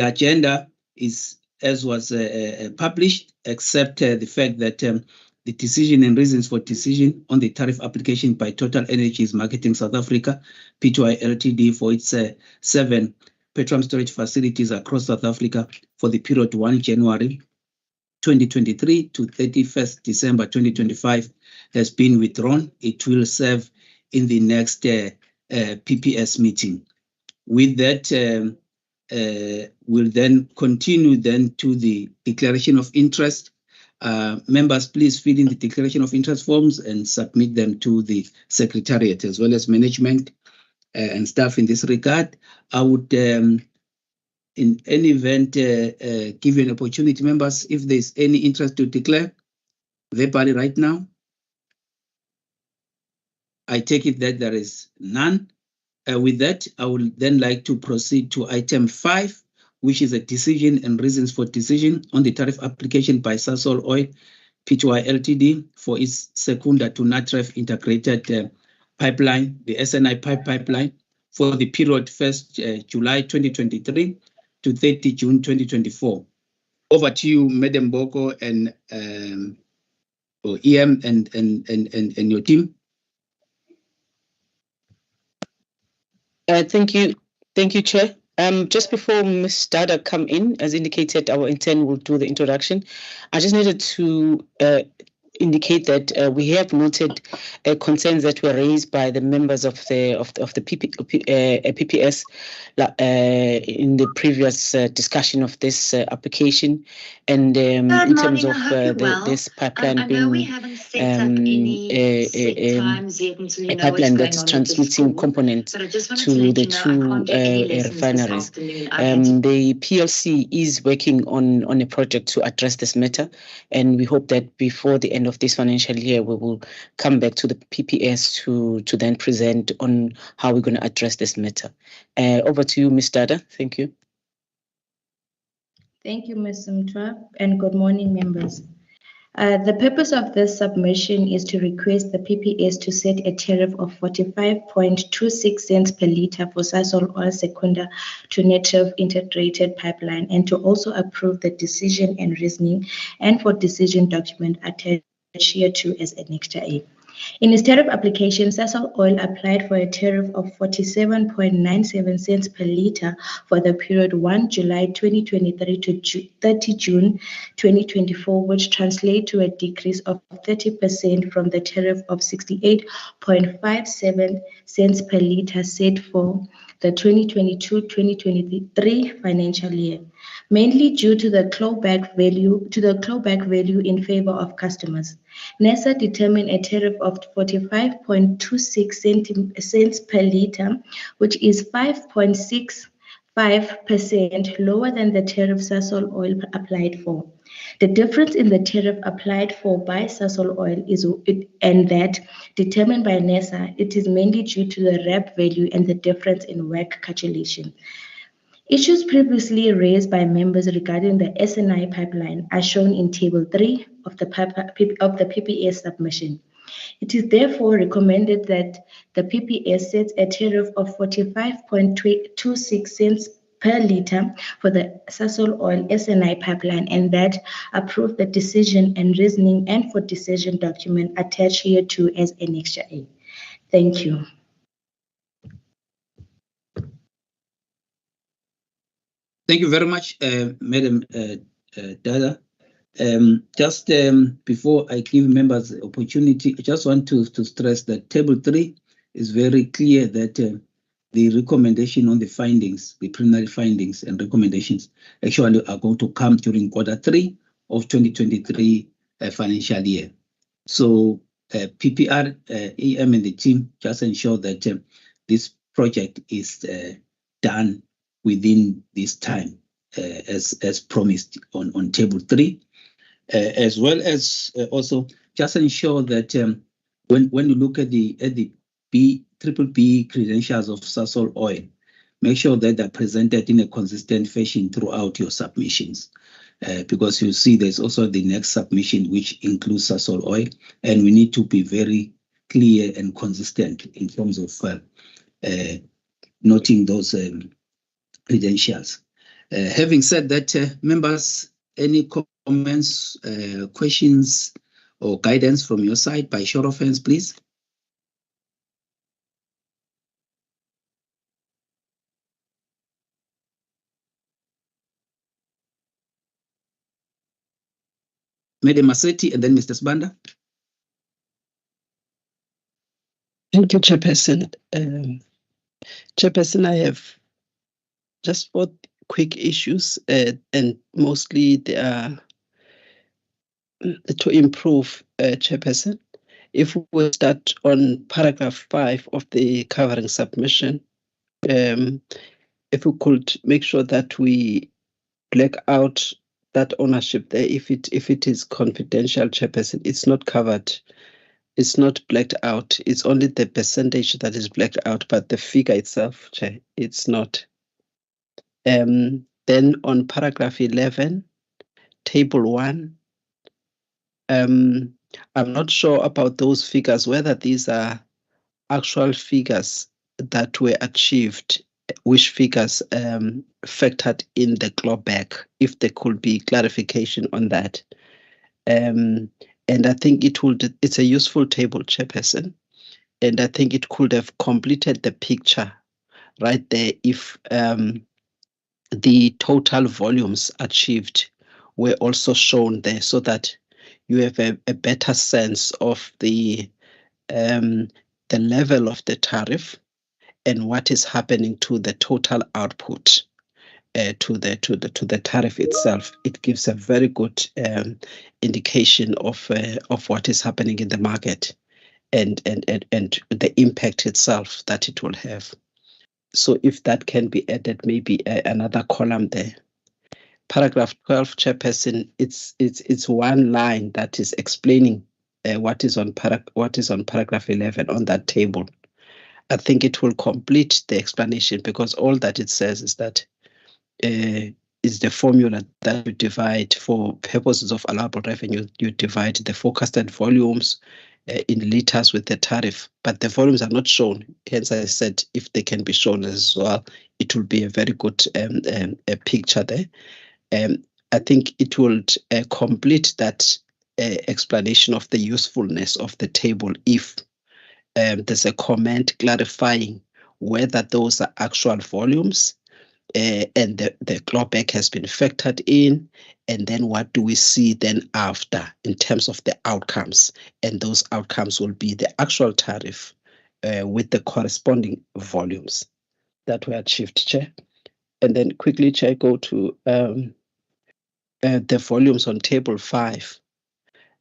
agenda is as was published, except the fact that the decision and reasons for decision on the tariff application by Total Energies Marketing South Africa, Pty Ltd, for its 7 petroleum storage facilities across South Africa for the period 1 January 2023 to 31st December 2025 has been withdrawn. It will serve in the next PPS meeting. With that, we'll then continue then to the declaration of interest. Members, please fill in the declaration of interest forms and submit them to the Secretariat as well as management and staff in this regard. I would, in any event, give you an opportunity, members, if there's any interest to declare verbally right now. I take it that there is none. With that, I would then like to proceed to item 5, which is a decision and reasons for decision on the tariff application by Sasol Oil Pty Ltd for its secunda to Natref integrated pipeline, the SNI pipeline, for the period 1st July 2023 to 30 June 2024. Over to you, Madam Boko and EM and your team. Thank you, Chair. Just before Ms. Dada come in, as indicated, our intern will do the introduction. I just needed to indicate that we have noted concerns that were raised by the members of the PPS in the previous discussion of this application, and in terms of this pipeline being a pipeline that's transmitting components to the 2 refineries. The PLC is working on a project to address this matter, and we hope that before the end of this financial year, we will come back to the PPS to then present on how we're going to address this matter. Over to you, Ms. Dada. Thank you. Thank you, Ms. Mtwa, and good morning, members. The purpose of this submission is to request the PPS to set a tariff of 45.26 cents per litre for Sasol Oil Secunda to Natref integrated pipeline, and to also approve the decision and reasoning and for decision document attached here to as Annexure A. In its tariff application, Sasol Oil applied for a tariff of 47.97 cents per litre for the period 1 July 2023 to 30 June 2024, which translates to a decrease of 30% from the tariff of 68.57 cents per litre set for the 2022-2023 financial year, mainly due to the clawback value in favor of customers. NESA determined a tariff of 45.26 cents per litre, which is 5.65% lower than the tariff Sasol Oil applied for. The difference in the tariff applied for by Sasol Oil and that determined by NESA, it is mainly due to the REP value and the difference in work calculation. Issues previously raised by members regarding the SNI pipeline are shown in Table 3 of the PPS submission. It is therefore recommended that the PPS sets a tariff of 45.26 cents per litre for the Sasol Oil SNI pipeline, and that approve the decision and reasoning and for decision document attached here to as Annexure A. Thank you. Thank you very much, Madam Dada. Just before I give members the opportunity, I just want to stress that Table 3 is very clear that the recommendation on the findings, the preliminary findings and recommendations actually are going to come during Q3 of 2023 financial year. So PPR, EM and the team just ensure that this project is done within this time as promised on Table 3, as well as also just ensure that when you look at the BBB credentials of Sasol Oil, make sure that they're presented in a consistent fashion throughout your submissions, because you see there's also the next submission which includes Sasol Oil, and we need to be very clear and consistent in terms of noting those credentials. Having said that, members, any comments, questions, or guidance from your side by show of hands, please? Madam Masetti and then Mr. Sbanda. Thank you, Chairperson. Chairperson, I have just 4 quick issues, and mostly they are to improve, Chairperson. If we start on paragraph 5 of the covering submission, if we could make sure that we black out that ownership there, if it is confidential, Chairperson, it's not covered. It's not blacked out. It's only the percentage that is blacked out, but the figure itself, Chair, it's not. Then on paragraph 11, table 1, I'm not sure about those figures, whether these are actual figures that were achieved, which figures factored in the clawback, if there could be clarification on that. And I think it's a useful table, Chairperson, and I think it could have completed the picture right there if the total volumes achieved were also shown there, so that you have a better sense of the level of the tariff and what is happening to the total output to the tariff itself. It gives a very good indication of what is happening in the market and the impact itself that it will have. So if that can be added, maybe another column there. Paragraph 12, Chairperson, it's one line that is explaining what is on paragraph 11 on that table. I think it will complete the explanation, because all that it says is that is the formula that you divide for purposes of allowable revenue. You divide the forecasted volumes in liters with the tariff, but the volumes are not shown. Hence, I said if they can be shown as well, it will be a very good picture there. I think it will complete that explanation of the usefulness of the table if there's a comment clarifying whether those are actual volumes and the clawback has been factored in, and then what do we see then after in terms of the outcomes, and those outcomes will be the actual tariff with the corresponding volumes that were achieved, Chair. And then quickly, Chair, go to the volumes on table 5.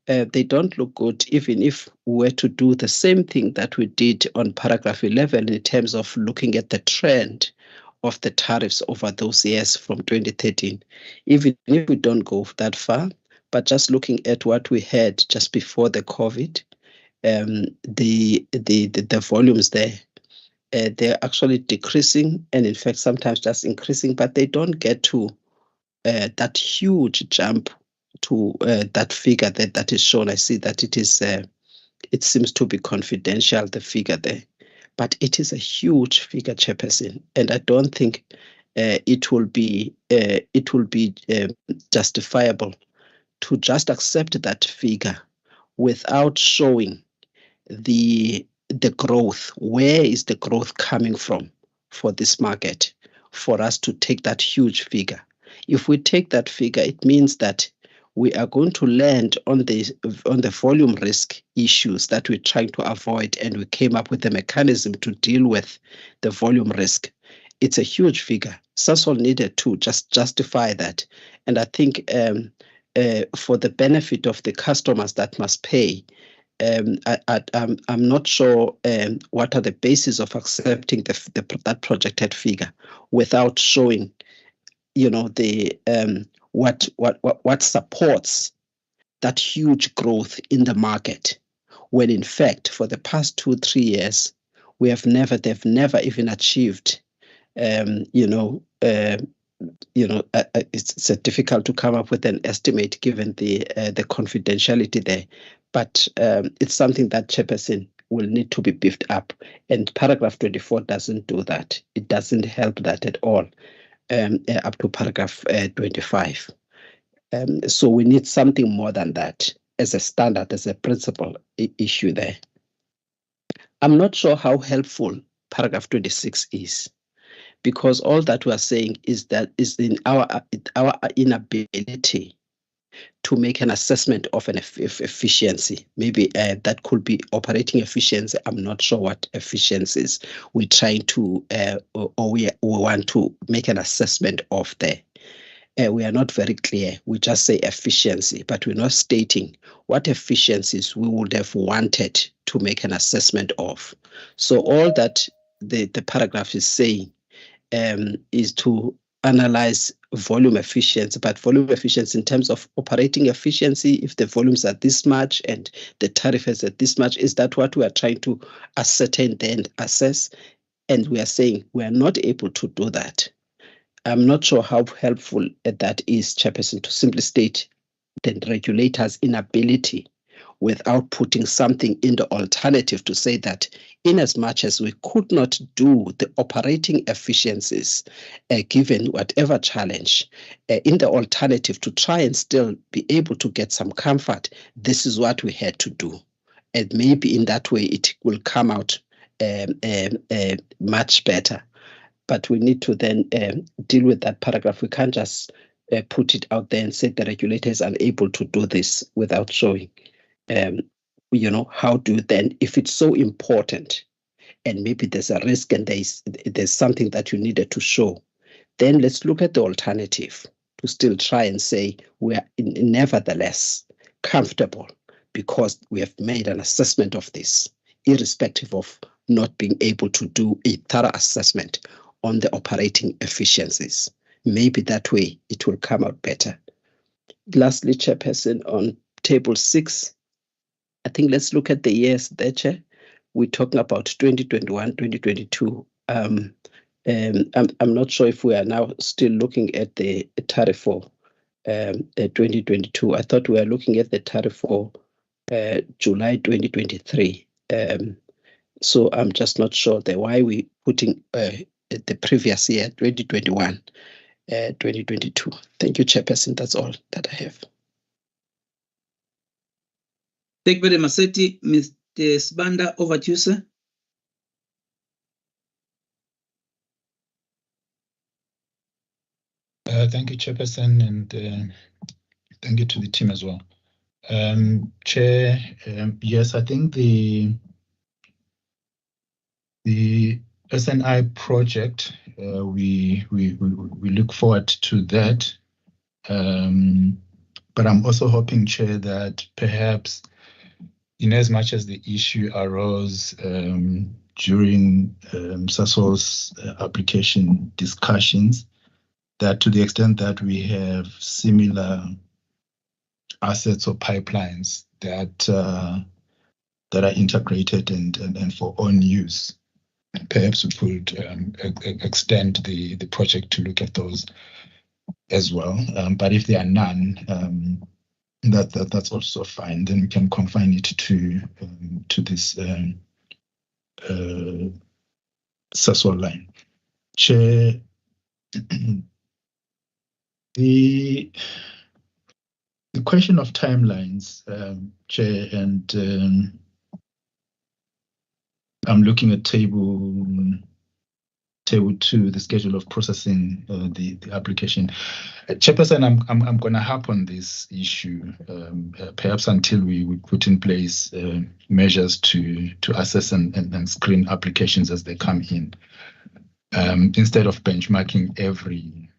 They don't look good, even if we were to do the same thing that we did on paragraph 11 in terms of looking at the trend of the tariffs over those years from 2013. Even if we don't go that far, but just looking at what we had just before the COVID, the volumes there, they're actually decreasing, and in fact sometimes just increasing, but they don't get to that huge jump to that figure that is shown. I see that it seems to be confidential, the figure there, but it is a huge figure, Chairperson, and I don't think it will be justifiable to just accept that figure without showing the growth. Where is the growth coming from for this market for us to take that huge figure? If we take that figure, it means that we are going to land on the volume risk issues that we're trying to avoid, and we came up with a mechanism to deal with the volume risk. It's a huge figure. Sasol needed to just justify that, and I think for the benefit of the customers that must pay, I'm not sure what are the basis of accepting that projected figure without showing, the what supports that huge growth in the market, when in fact for the past 2-3 years they've never even achieved. It's difficult to come up with an estimate given the confidentiality there, but it's something that, Chairperson, will need to be beefed up, and paragraph 24 doesn't do that. It doesn't help that at all. up to paragraph 25. So we need something more than that as a standard, as a principal issue there. I'm not sure how helpful paragraph 26 is, because all that we are saying is that is in our inability to make an assessment of an efficiency. Maybe that could be operating efficiency. I'm not sure what efficiencies we're trying to, or we want to make an assessment of there. We are not very clear. We just say efficiency, but we're not stating what efficiencies we would have wanted to make an assessment of. So all that the paragraph is saying is to analyze volume efficiency, but volume efficiency in terms of operating efficiency, if the volumes are this much and the tariff is at this much, is that what we are trying to ascertain and assess? And we are saying we are not able to do that. I'm not sure how helpful that is, Chairperson, to simply state the regulator's inability without putting something in the alternative to say that in as much as we could not do the operating efficiencies, given whatever challenge, in the alternative to try and still be able to get some comfort, this is what we had to do. And maybe in that way it will come out much better. But we need to then deal with that paragraph. We can't just put it out there and say the regulator is unable to do this without showing, how do you then, if it's so important and maybe there's a risk and there's something that you needed to show, then let's look at the alternative to still try and say we are nevertheless comfortable because we have made an assessment of this, irrespective of not being able to do a thorough assessment on the operating efficiencies. Maybe that way it will come out better. Lastly, Chairperson, on table 6, I think let's look at the years there, Chair. We're talking about 2021, 2022. I'm not sure if we are now still looking at the tariff for 2022. I thought we were looking at the tariff for July 2023. So I'm just not sure why we putting the previous year, 2021, 2022. Thank you, Chairperson. That's all that I have. Thank you very much, Maseti. Mr. Sibanda, over to you, sir. Thank you, Chairperson, and thank you to the team as well. Chair, yes, I think the SNI project, we look forward to that. But I'm also hoping, Chair, that perhaps in as much as the issue arose during SASOL's application discussions, that to the extent that we have similar assets or pipelines that are integrated and for own use, perhaps we could extend the project to look at those as well. But if there are none, that's also fine. Then we can confine it to this SASOL line. Chair, the question of timelines, Chair, and I'm looking at table 2, the schedule of processing the application. Chairperson, I'm going to harp on this issue, perhaps until we put in place measures to assess and screen applications as they come in, instead of benchmarking every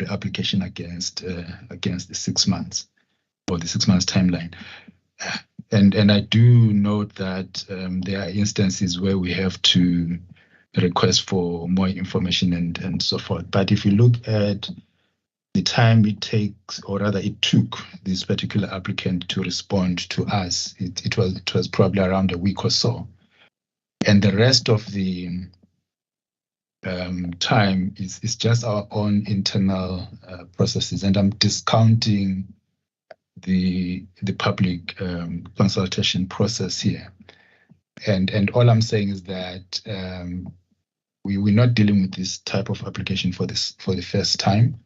application against the 6 months or the 6 months timeline. And I do note that there are instances where we have to request for more information and so forth. But if you look at the time it takes, or rather it took this particular applicant to respond to us, it was probably around a week or so. And the rest of the time is just our own internal processes, and I'm discounting the public consultation process here. And all I'm saying is that we're not dealing with this type of application for the first time.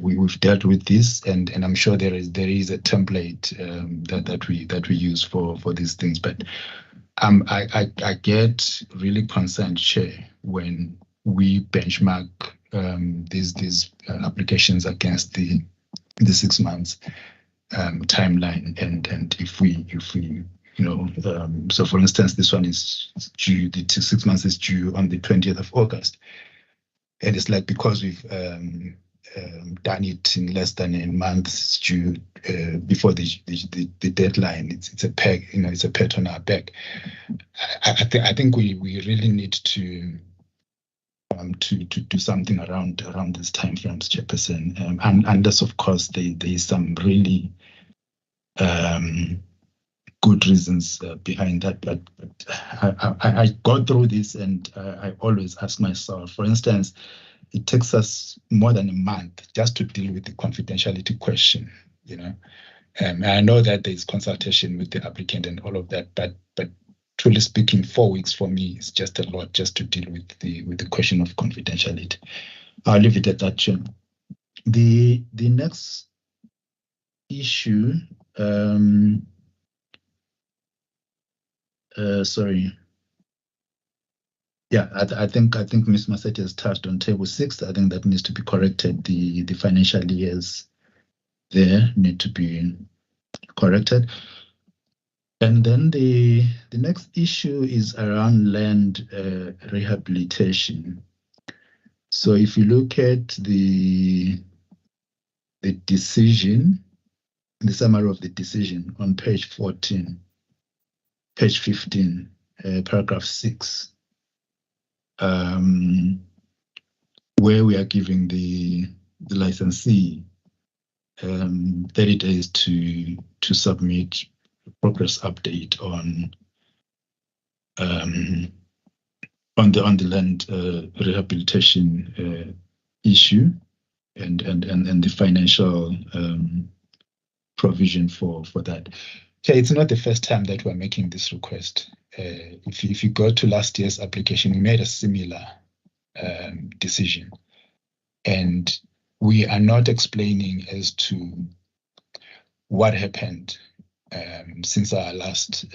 We've dealt with this, and I'm sure there is a template that we use for these things. But I get really concerned, Chair, when we benchmark these applications against the 6 months timeline, and if we so for instance, this one is due, the 6 months is due on the 20th of August, and it's like, because we've done it in less than a month, it's due before the deadline. It's a peg, it's a pat on our back. I think we really need to do something around these time frames, Chairperson, unless of course there is some really good reasons behind that. But I go through this, and I always ask myself, for instance, it takes us more than a month just to deal with the confidentiality question, and I know that there is consultation with the applicant and all of that, but truly speaking, 4 weeks for me is just a lot, just to deal with the question of confidentiality. I'll leave it at that, Chair. The next issue, sorry. Yeah, I think Ms. Massetti has touched on table 6. I think that needs to be corrected. The financial years there need to be corrected. And then the next issue is around land rehabilitation. So if you look at the decision, the summary of the decision on page 14, page 15, paragraph 6, where we are giving the licensee 30 days to submit a progress update on the land rehabilitation issue and the financial provision for that. Okay, it's not the first time that we're making this request. If you go to last year's application, we made a similar decision, and we are not explaining as to what happened since our last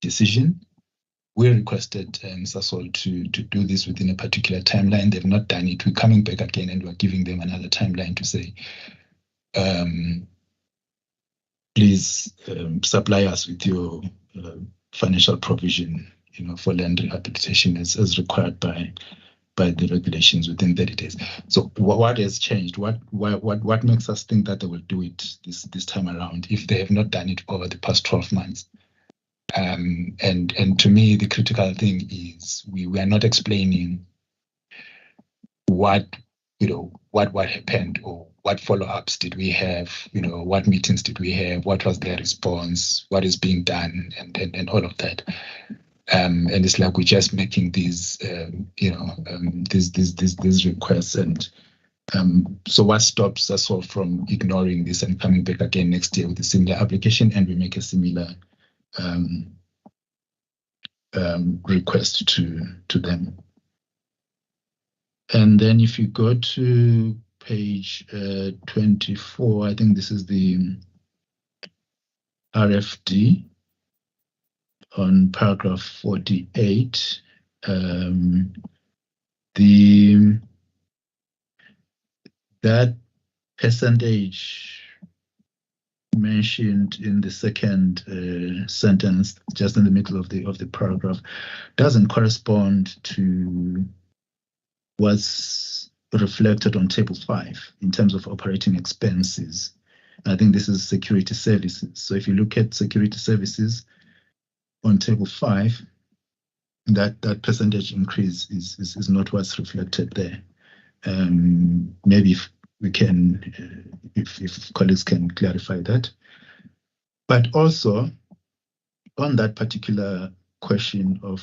decision. We requested Sasol to do this within a particular timeline. They've not done it. We're coming back again, and we're giving them another timeline to say, please supply us with your financial provision, for land rehabilitation as required by the regulations within 30 days. So what has changed? What makes us think that they will do it this time around if they have not done it over the past 12 months? And to me, the critical thing is we are not explaining what happened, or what follow-ups did we have, what meetings did we have, what was their response, what is being done, and all of that. And it's like we're just making these these requests, and so what stops us all from ignoring this and coming back again next year with a similar application, and we make a similar request to them. And then if you go to page 24, I think this is the RFD on paragraph 48. That percentage mentioned in the second sentence, just in the middle of the paragraph, doesn't correspond to what's reflected on table 5 in terms of operating expenses. I think this is security services. So if you look at security services on table 5, that percentage increase is not what's reflected there. Maybe if we can, if colleagues can clarify that. But also on that particular question of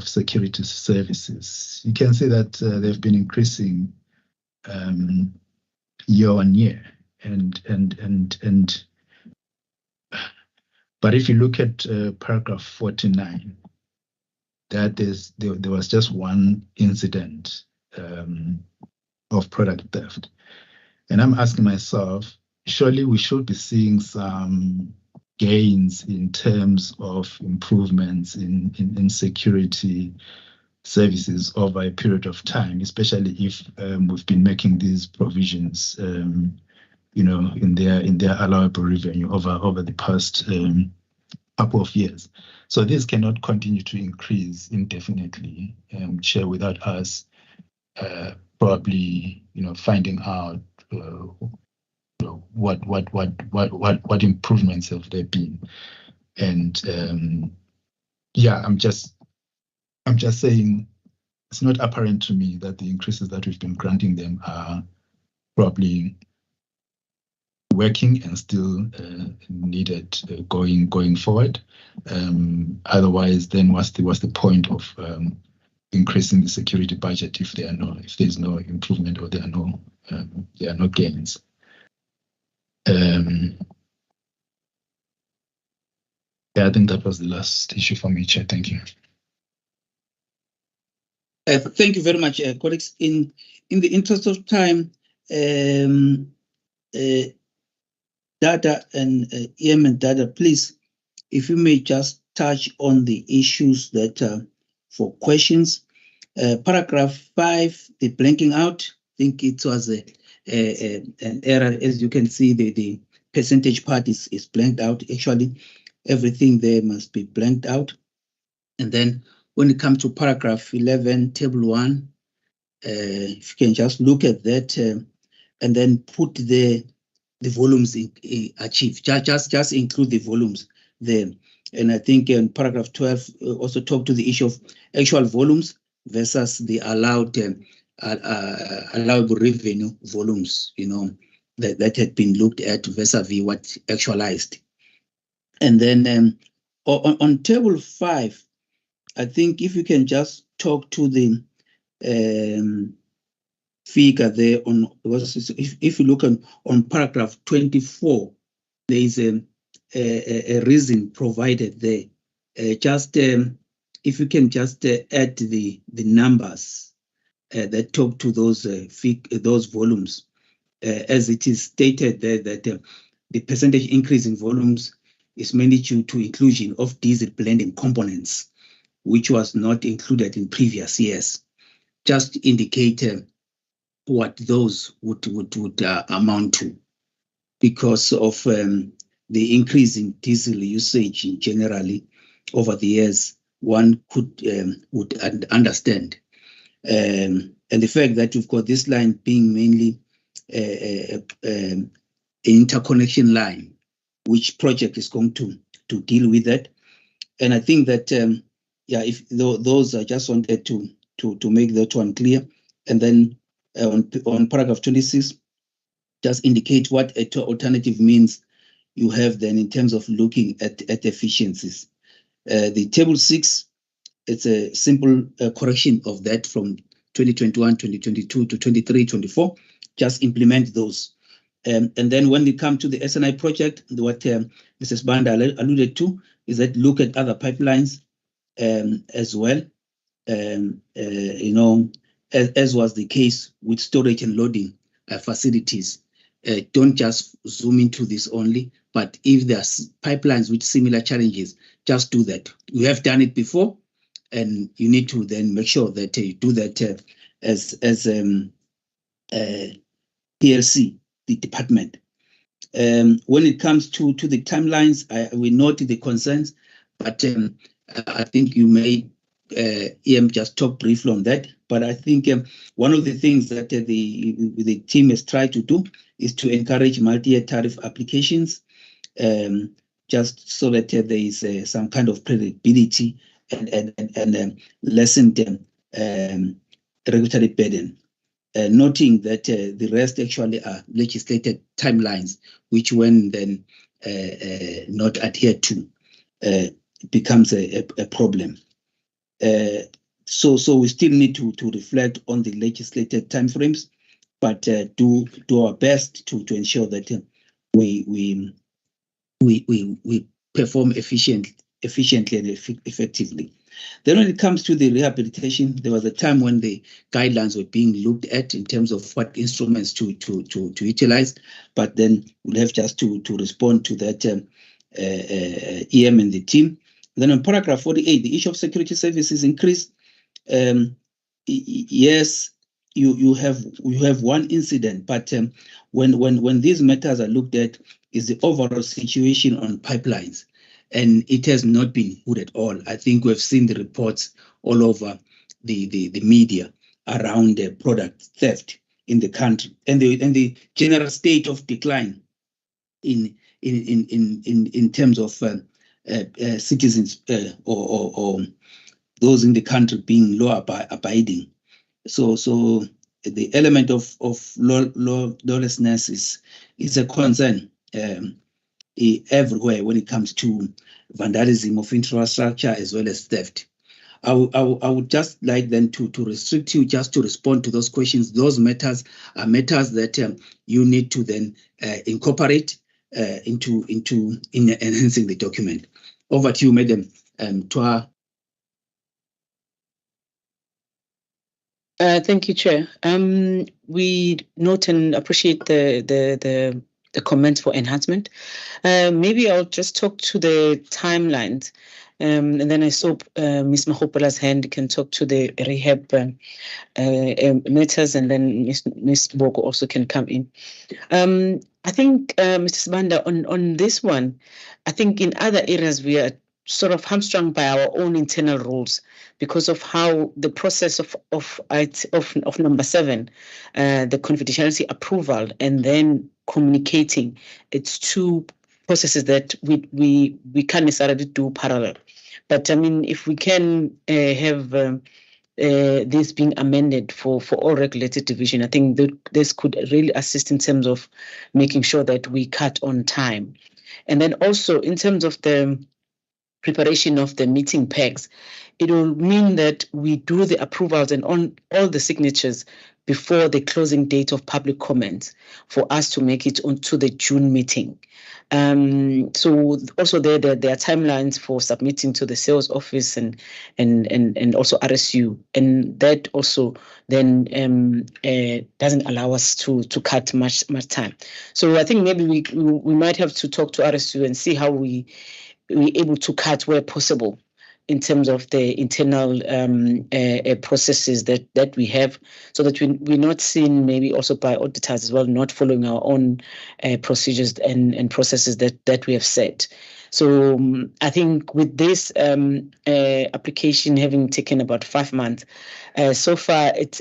security services, you can see that they've been increasing year on year, but if you look at paragraph 49, that there was just one incident of product theft. And I'm asking myself, surely we should be seeing some gains in terms of improvements in security services over a period of time, especially if we've been making these provisions, in their allowable revenue over the past couple of years. So this cannot continue to increase indefinitely, Chair, without us probably, finding out what improvements have there been. And I'm just saying, it's not apparent to me that the increases that we've been granting them are probably working and still needed going forward. Otherwise, then what's the point of increasing the security budget if there's no improvement or there are no gains? I think that was the last issue for me, Chair. Thank you. Thank you very much, colleagues. In the interest of time, Dada and EM and Dada, please, if you may just touch on the issues that for questions. Paragraph 5, the blanking out, I think it was an error. As you can see, the percentage part is blanked out. Actually, everything there must be blanked out. And then when it comes to paragraph 11, table 1, if you can just look at that and then put the volumes achieved. Just include the volumes there. And I think in paragraph 12 also talk to the issue of actual volumes versus the allowable revenue volumes, that had been looked at vis-a-vis what actualized. And then on table 5, I think if you can just talk to the figure there if you look on paragraph 24, there is a reason provided there. If you can just add the numbers that talk to those volumes, as it is stated there that the percentage increase in volumes is mainly due to inclusion of diesel blending components, which was not included in previous years. Just indicate what those would amount to, because of the increase in diesel usage generally over the years. One would understand, and the fact that you've got this line being mainly an interconnection line, which project is going to deal with that. And I think that if those I just wanted to make that one clear. And then on paragraph 26, just indicate what alternative means you have then in terms of looking at efficiencies. The table 6, it's a simple correction of that from 2021, 2022 to 23, 24. Just implement those. And then when we come to the SNI project, what Mrs. Banda alluded to is that look at other pipelines as well, as was the case with storage and loading facilities. Don't just zoom into this only, but if there's pipelines with similar challenges, just do that. You have done it before, and you need to then make sure that you do that as PLC, the department. When it comes to the timelines, we note the concerns, but I think you may EM just talk briefly on that. But I think one of the things that the team has tried to do is to encourage multi-year tariff applications, just so that there is some kind of predictability and lessened regulatory burden. Noting that the rest actually are legislated timelines, which when then not adhered to, becomes a problem. So we still need to reflect on the legislated timeframes, but do our best to ensure that we perform efficiently and effectively. Then when it comes to the rehabilitation, there was a time when the guidelines were being looked at in terms of what instruments to utilize, but then we'll have just to respond to that EM and the team. Then on paragraph 48, the issue of security services increased. Yes, you have one incident, but when these matters are looked at, is the overall situation on pipelines, and it has not been good at all. I think we've seen the reports all over the media around the product theft in the country, and the general state of decline in terms of citizens or those in the country being law abiding. So the element of lawlessness is a concern everywhere when it comes to vandalism of infrastructure as well as theft. I would just like then to restrict you just to respond to those questions. Those matters are matters that you need to then incorporate into enhancing the document. Over to you, Madam Twa. Thank you, Chair. We note and appreciate the comments for enhancement. Maybe I'll just talk to the timelines, and then I saw Ms. Mahopola's hand can talk to the rehab matters, and then Ms. Boko also can come in. I think, Mr. Sibanda, on this one, I think in other areas we are sort of hamstrung by our own internal rules because of how the process of number 7, the confidentiality approval, and then communicating, it's two processes that we can't necessarily do parallel. But I mean, if we can have this being amended for all regulated division, I think that this could really assist in terms of making sure that we cut on time. And then also in terms of the preparation of the meeting packs, it will mean that we do the approvals and on all the signatures before the closing date of public comment for us to make it onto the June meeting. So also there are timelines for submitting to the sales office and also RSU, and that also then doesn't allow us to cut much time. So I think maybe we might have to talk to RSU and see how we're able to cut where possible in terms of the internal processes that we have, so that we're not seen maybe also by auditors as well, not following our own procedures and processes that we have set. So I think with this application having taken about 5 months, so far it's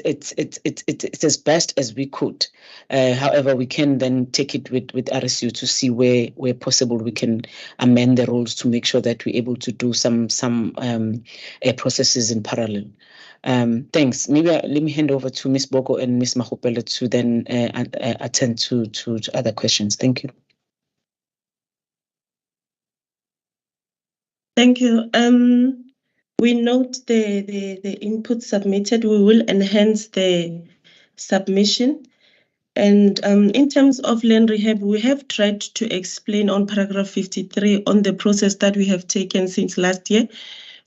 as best as we could. However, we can then take it with RSU to see where possible we can amend the rules to make sure that we're able to do some processes in parallel. Thanks. Maybe let me hand over to Ms. Boko and Ms. Mahopela to then attend to other questions. Thank you. Thank you. We note the input submitted. We will enhance the submission. And in terms of land rehab, we have tried to explain on paragraph 53 on the process that we have taken since last year,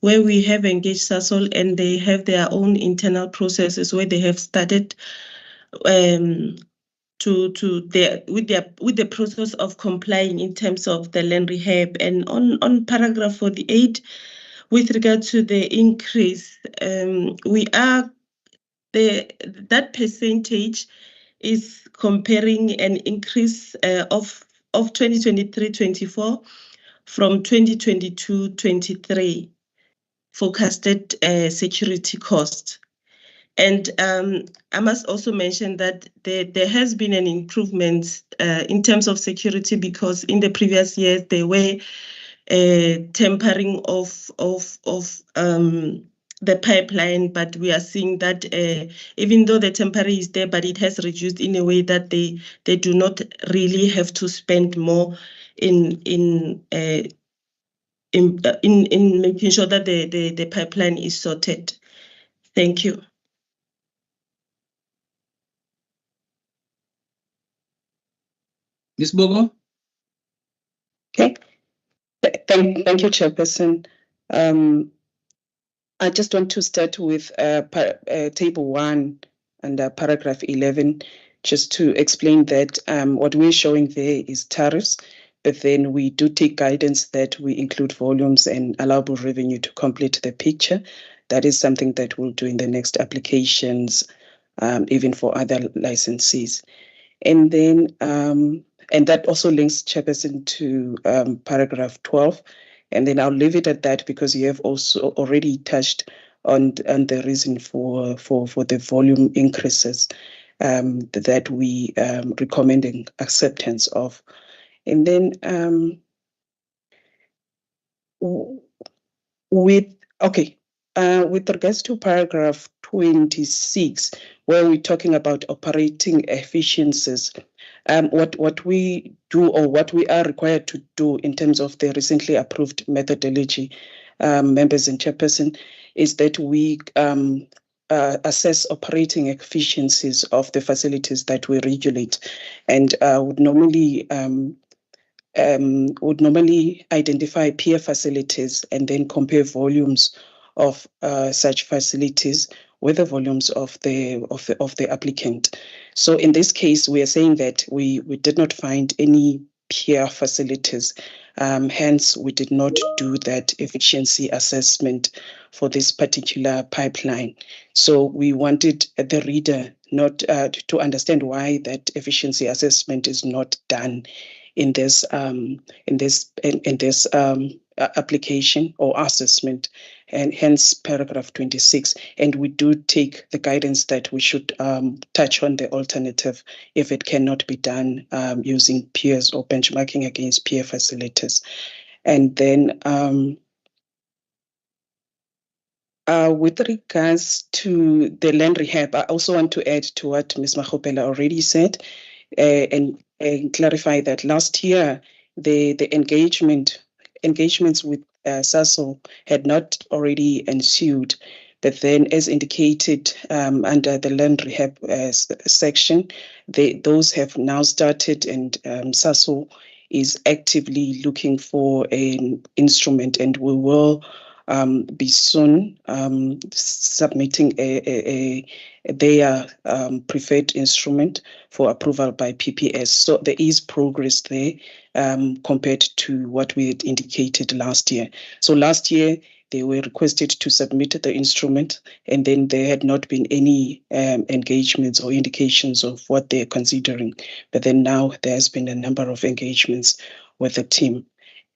where we have engaged Sasol and they have their own internal processes where they have started with the process of complying in terms of the land rehab. And on paragraph 48, with regard to the increase, that percentage is comparing an increase of 2023-24 from 2022-23 forecasted security cost. And I must also mention that there has been an improvement in terms of security, because in the previous years there were tampering of the pipeline, but we are seeing that even though the tampering is there, but it has reduced in a way that they do not really have to spend more in making sure that the pipeline is sorted. Thank you. Ms. Bogo? Okay. Thank you, Chairperson. I just want to start with table 1 under paragraph 11, just to explain that what we're showing there is tariffs, but then we do take guidance that we include volumes and allowable revenue to complete the picture. That is something that we'll do in the next applications, even for other licensees. And then, and that also links, Chairperson, to paragraph 12. And then I'll leave it at that because you have also already touched on the reason for the volume increases that we recommending acceptance of. And then with regards to paragraph 26, where we're talking about operating efficiencies, what we do or what we are required to do in terms of the recently approved methodology, members and chairperson, is that we assess operating efficiencies of the facilities that we regulate, and would normally identify peer facilities and then compare volumes of such facilities with the volumes of the applicant. So in this case, we are saying that we did not find any peer facilities. Hence, we did not do that efficiency assessment for this particular pipeline. So we wanted the reader not to understand why that efficiency assessment is not done in this application or assessment, and hence paragraph 26. And we do take the guidance that we should touch on the alternative if it cannot be done using peers or benchmarking against peer facilities. And then with regards to the land rehab, I also want to add to what Ms. Mahopela already said and clarify that last year the engagements with SASOL had not already ensued, but then as indicated under the land rehab section, those have now started, and SASOL is actively looking for an instrument, and we will be soon submitting their preferred instrument for approval by PPS. So there is progress there compared to what we had indicated last year. So last year, they were requested to submit the instrument, and then there had not been any engagements or indications of what they're considering. But then now there has been a number of engagements with the team.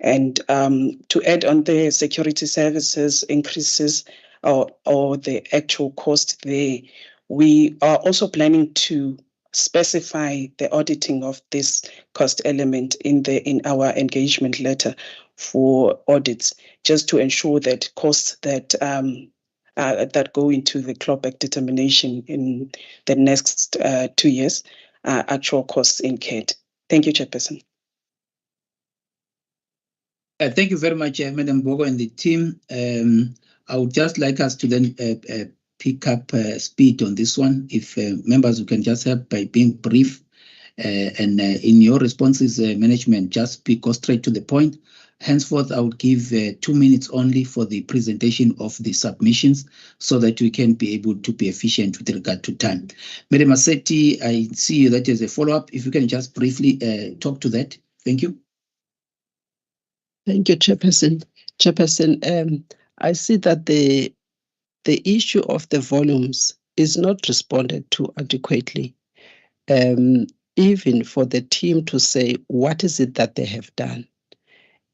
And to add on the security services increases or the actual cost there, we are also planning to specify the auditing of this cost element in our engagement letter for audits, just to ensure that costs that that go into the clawback determination in the next 2 years are actual costs incurred. Thank you, Chairperson. Thank you very much, Madam Bogo and the team. I would just like us to then pick up speed on this one. If members who can just help by being brief and in your responses, management, just go straight to the point. Henceforth, I would give 2 minutes only for the presentation of the submissions so that we can be able to be efficient with regard to time. Madam Massetti, I see that as a follow-up. If you can just briefly talk to that. Thank you. Thank you, Chairperson. Chairperson, I see that the issue of the volumes is not responded to adequately. Even for the team to say, what is it that they have done?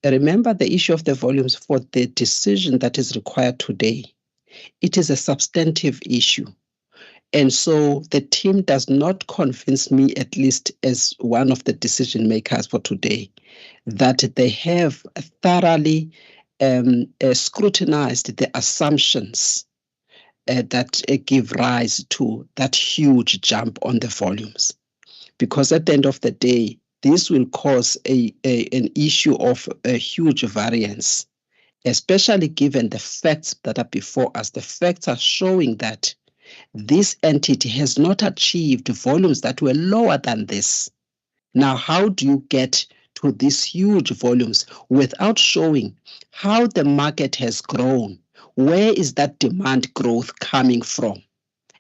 Remember the issue of the volumes for the decision that is required today. It is a substantive issue. And so the team does not convince me, at least as one of the decision makers for today, that they have thoroughly scrutinized the assumptions that give rise to that huge jump on the volumes. Because at the end of the day, this will cause an issue of a huge variance, especially given the facts that are before us. The facts are showing that this entity has not achieved volumes that were lower than this. Now, how do you get to these huge volumes without showing how the market has grown, where is that demand growth coming from?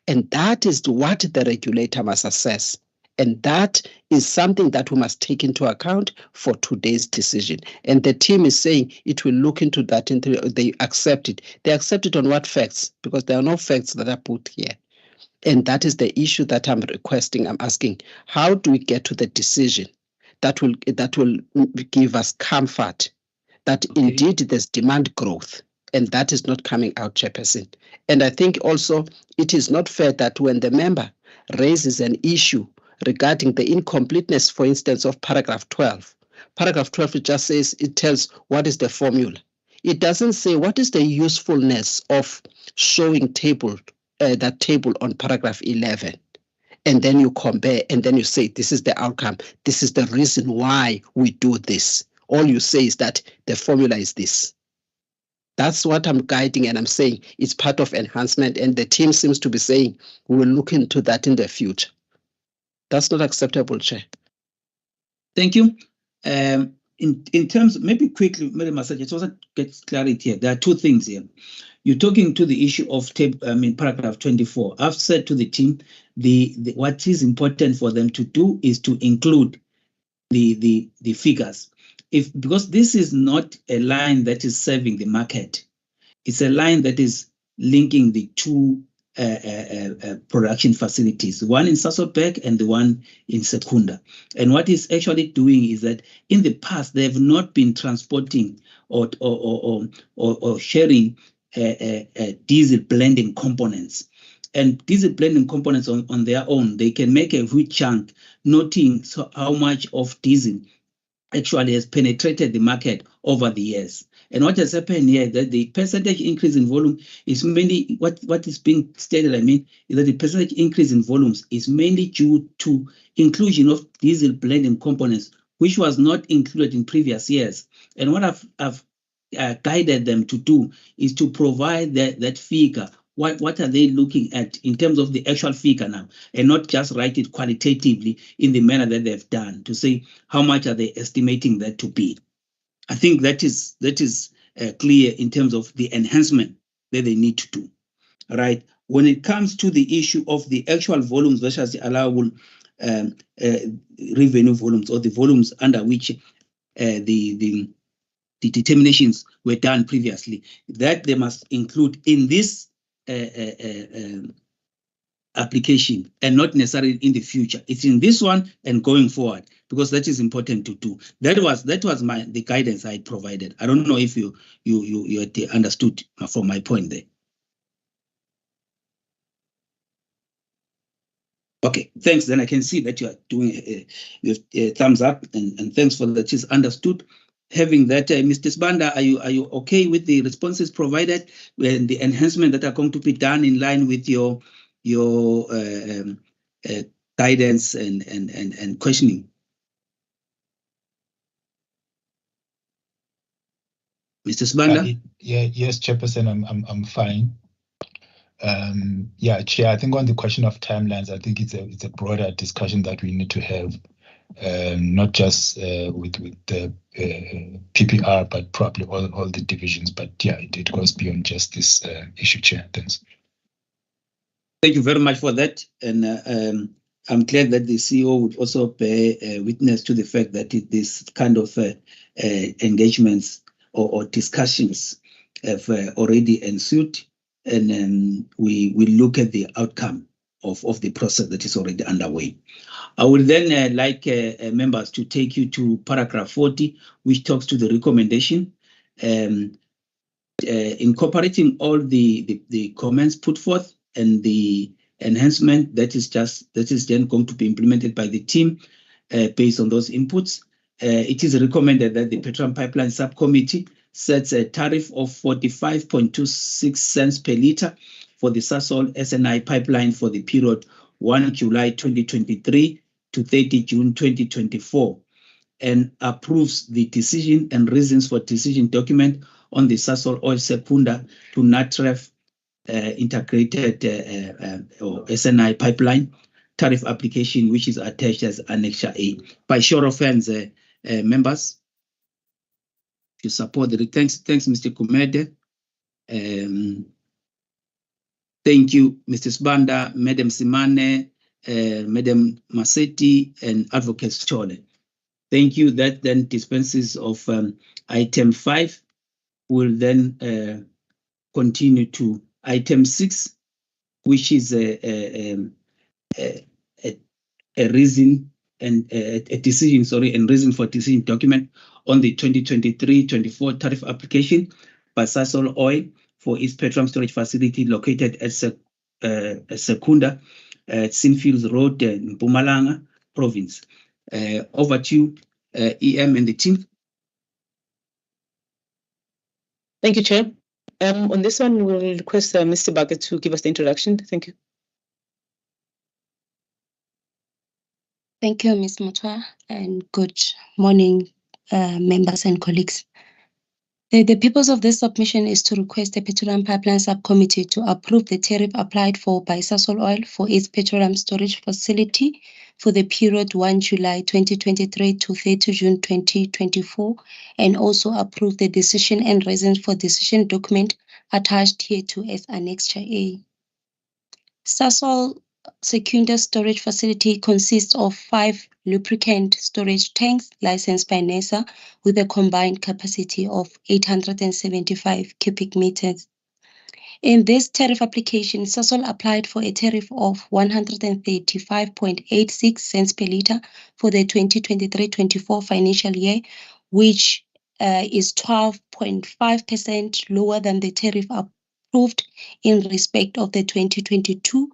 And that is what the regulator must assess. And that is something that we must take into account for today's decision. And the team is saying it will look into that until they accept it. They accept it on what facts? Because there are no facts that are put here. And that is the issue that I'm requesting, I'm asking. How do we get to the decision that will give us comfort that indeed there's demand growth? And that is not coming out, Chairperson. And I think also it is not fair that when the member raises an issue regarding the incompleteness, for instance, of paragraph 12. Paragraph 12, it just says, it tells what is the formula. It doesn't say what is the usefulness of showing that table on paragraph 11. And then you compare and then you say, this is the outcome. This is the reason why we do this. All you say is that the formula is this. That's what I'm guiding, and I'm saying it's part of enhancement, and the team seems to be saying we will look into that in the future. That's not acceptable, Chair. Thank you. In terms, maybe quickly, Madam Masaja, just want to get clarity here. There are two things here. You're talking to the issue of paragraph 24. I've said to the team, what is important for them to do is to include the figures. Because this is not a line that is serving the market. It's a line that is linking the two production facilities, one in Sasolburg and the one in Secunda. And what it's actually doing is that in the past, they have not been transporting or sharing diesel blending components. And diesel blending components on their own, they can make a huge chunk, noting how much of diesel actually has penetrated the market over the years. And what has happened here is that the percentage increase in volume is mainly, what is being stated, is that the percentage increase in volumes is mainly due to inclusion of diesel blending components, which was not included in previous years. And what I've guided them to do is to provide that figure. What are they looking at in terms of the actual figure now, and not just write it qualitatively in the manner that they've done to say how much are they estimating that to be. I think that is clear in terms of the enhancement that they need to do. All right. When it comes to the issue of the actual volumes versus the allowable revenue volumes, or the volumes under which the determinations were done previously, that they must include in this application and not necessarily in the future. It's in this one and going forward, because that is important to do. That was the guidance I provided. I don't know if you understood from my point there. Okay, thanks. Then I can see that you are doing a thumbs up, and thanks for that. Is understood. Having that, Mr. Sibanda, are you okay with the responses provided and the enhancement that are going to be done in line with your guidance and questioning? Mr. Sibanda? Yes, Chairperson, I'm fine. Chair, I think on the question of timelines, I think it's a broader discussion that we need to have. Not just with the PPR, but probably all the divisions. But yeah, it goes beyond just this issue, Chair. Thanks. Thank you very much for that. And I'm glad that the CEO would also bear witness to the fact that this kind of engagements or discussions have already ensued. And we look at the outcome of the process that is already underway. I would then like members to take you to paragraph 40, which talks to the recommendation. Incorporating all the comments put forth and the enhancement that is then going to be implemented by the team based on those inputs. It is recommended that the Petroleum Pipeline Subcommittee sets a tariff of 45.26 cents per litre for the Sasol SNI pipeline for the period 1 July 2023 to 30 June 2024, and approves the decision and reasons for decision document on the Sasol Oil Secunda to NATREF integrated or SNI pipeline tariff application, which is attached as Annexure A. By show of hands, members, if you support the thanks, Mr. Kumede. Thank you, Mr. Banda, Madam Simane, Madam Massetti, and Advocate Chole. Thank you. That then dispenses of item 5. We'll then continue to item 6, which is a reason and a decision, and reason for decision document on the 2023-24 tariff application by Sasol Oil for its petroleum storage facility located at Secunda, Sinfields Road in Mpumalanga province. Over to you, EM and the team. Thank you, Chair. On this one, we'll request Mr. Baker to give us the introduction. Thank you. Thank you, Ms. Mutwa, and good morning, members and colleagues. The purpose of this submission is to request the Petroleum Pipeline Subcommittee to approve the tariff applied for by Sasol Oil for its petroleum storage facility for the period 1 July 2023 to 30 June 2024, and also approve the decision and reasons for decision document attached here to as Annexure A. Sasol Secunda storage facility consists of 5 lubricant storage tanks licensed by NESA with a combined capacity of 875 cubic meters. In this tariff application, Sasol applied for a tariff of 135.86 cents per liter for the 2023-24 financial year, which is 12.5% lower than the tariff approved in respect of the 2022-24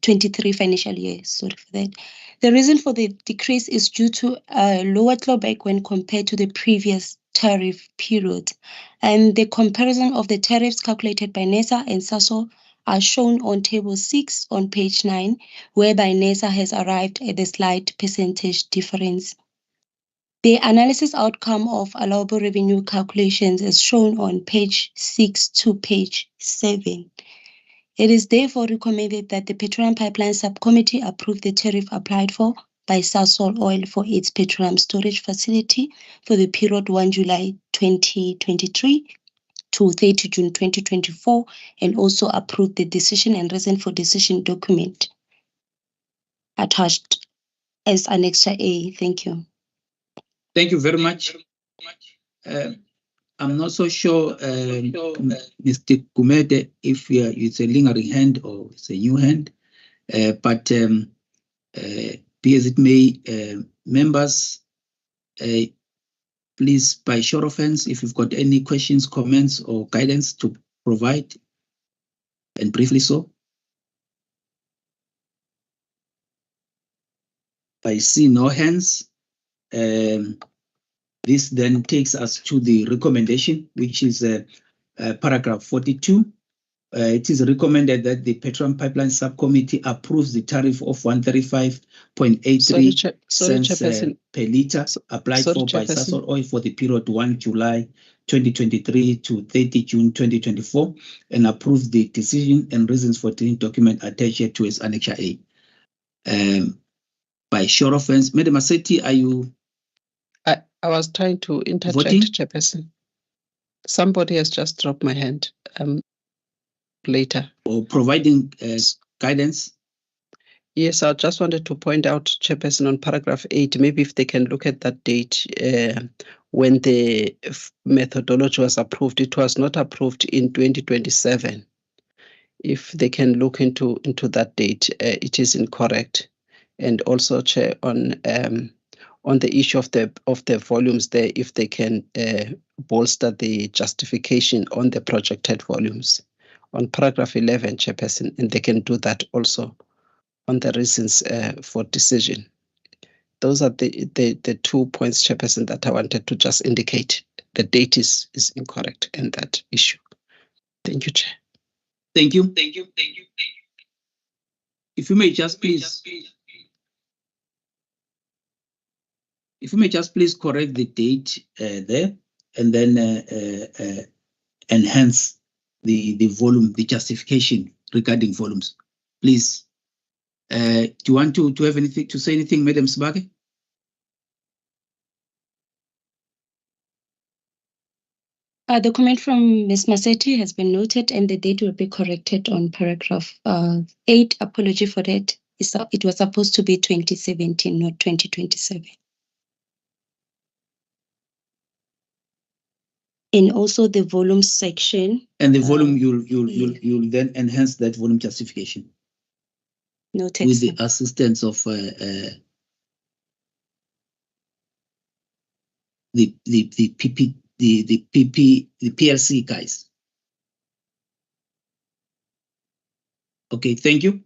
23 financial year. Sorry for that. The reason for the decrease is due to a lower clawback when compared to the previous tariff period. And the comparison of the tariffs calculated by NESA and Sasol are shown on table 6 on page 9, whereby NESA has arrived at a slight percentage difference. The analysis outcome of allowable revenue calculations is shown on page 6 to page 7. It is therefore recommended that the Petroleum Pipeline Subcommittee approve the tariff applied for by Sasol Oil for its petroleum storage facility for the period 1 July 2023 to 30 June 2024, and also approve the decision and reason for decision document attached as Annexure A. Thank you. Thank you very much. I'm not so sure, Mr. Kumede, if it's a lingering hand or it's a new hand, but be as it may, members, please, by show of hands, if you've got any questions, comments, or guidance to provide, and briefly so. I see no hands. This then takes us to the recommendation, which is paragraph 42. It is recommended that the Petroleum Pipeline Subcommittee approves the tariff of 135.83 cents per liter applied for by Sasol Oil for the period 1 July 2023 to 30 June 2024, and approve the decision and reasons for the document attached to its Annexure A. By show of hands, Madam Massetti, are you? I was trying to interject, voting? Chairperson. Somebody has just dropped my hand later. Or providing guidance? Yes, I just wanted to point out, Chairperson, on paragraph 8, maybe if they can look at that date when the methodology was approved. It was not approved in 2027. If they can look into that date, it is incorrect. And also, Chair, on the issue of the volumes there, if they can bolster the justification on the projected volumes. On paragraph 11, Chairperson, and they can do that also on the reasons for decision. Those are the 2 points, Chairperson, that I wanted to just indicate. The date is incorrect in that issue. Thank you, Chair. Thank you. If you may just please. If you may just please correct the date there, and then enhance the volume, the justification regarding volumes, please. Do you want to have anything to say? Anything, Madam Sibake? The comment from Ms. Masetti has been noted, and the date will be corrected on paragraph 8. Apology for that. It was supposed to be 2017, not 2027. And also the volume section. And the volume, you'll then enhance that volume justification. Noted. With the assistance of the PLC guys. Okay, thank you.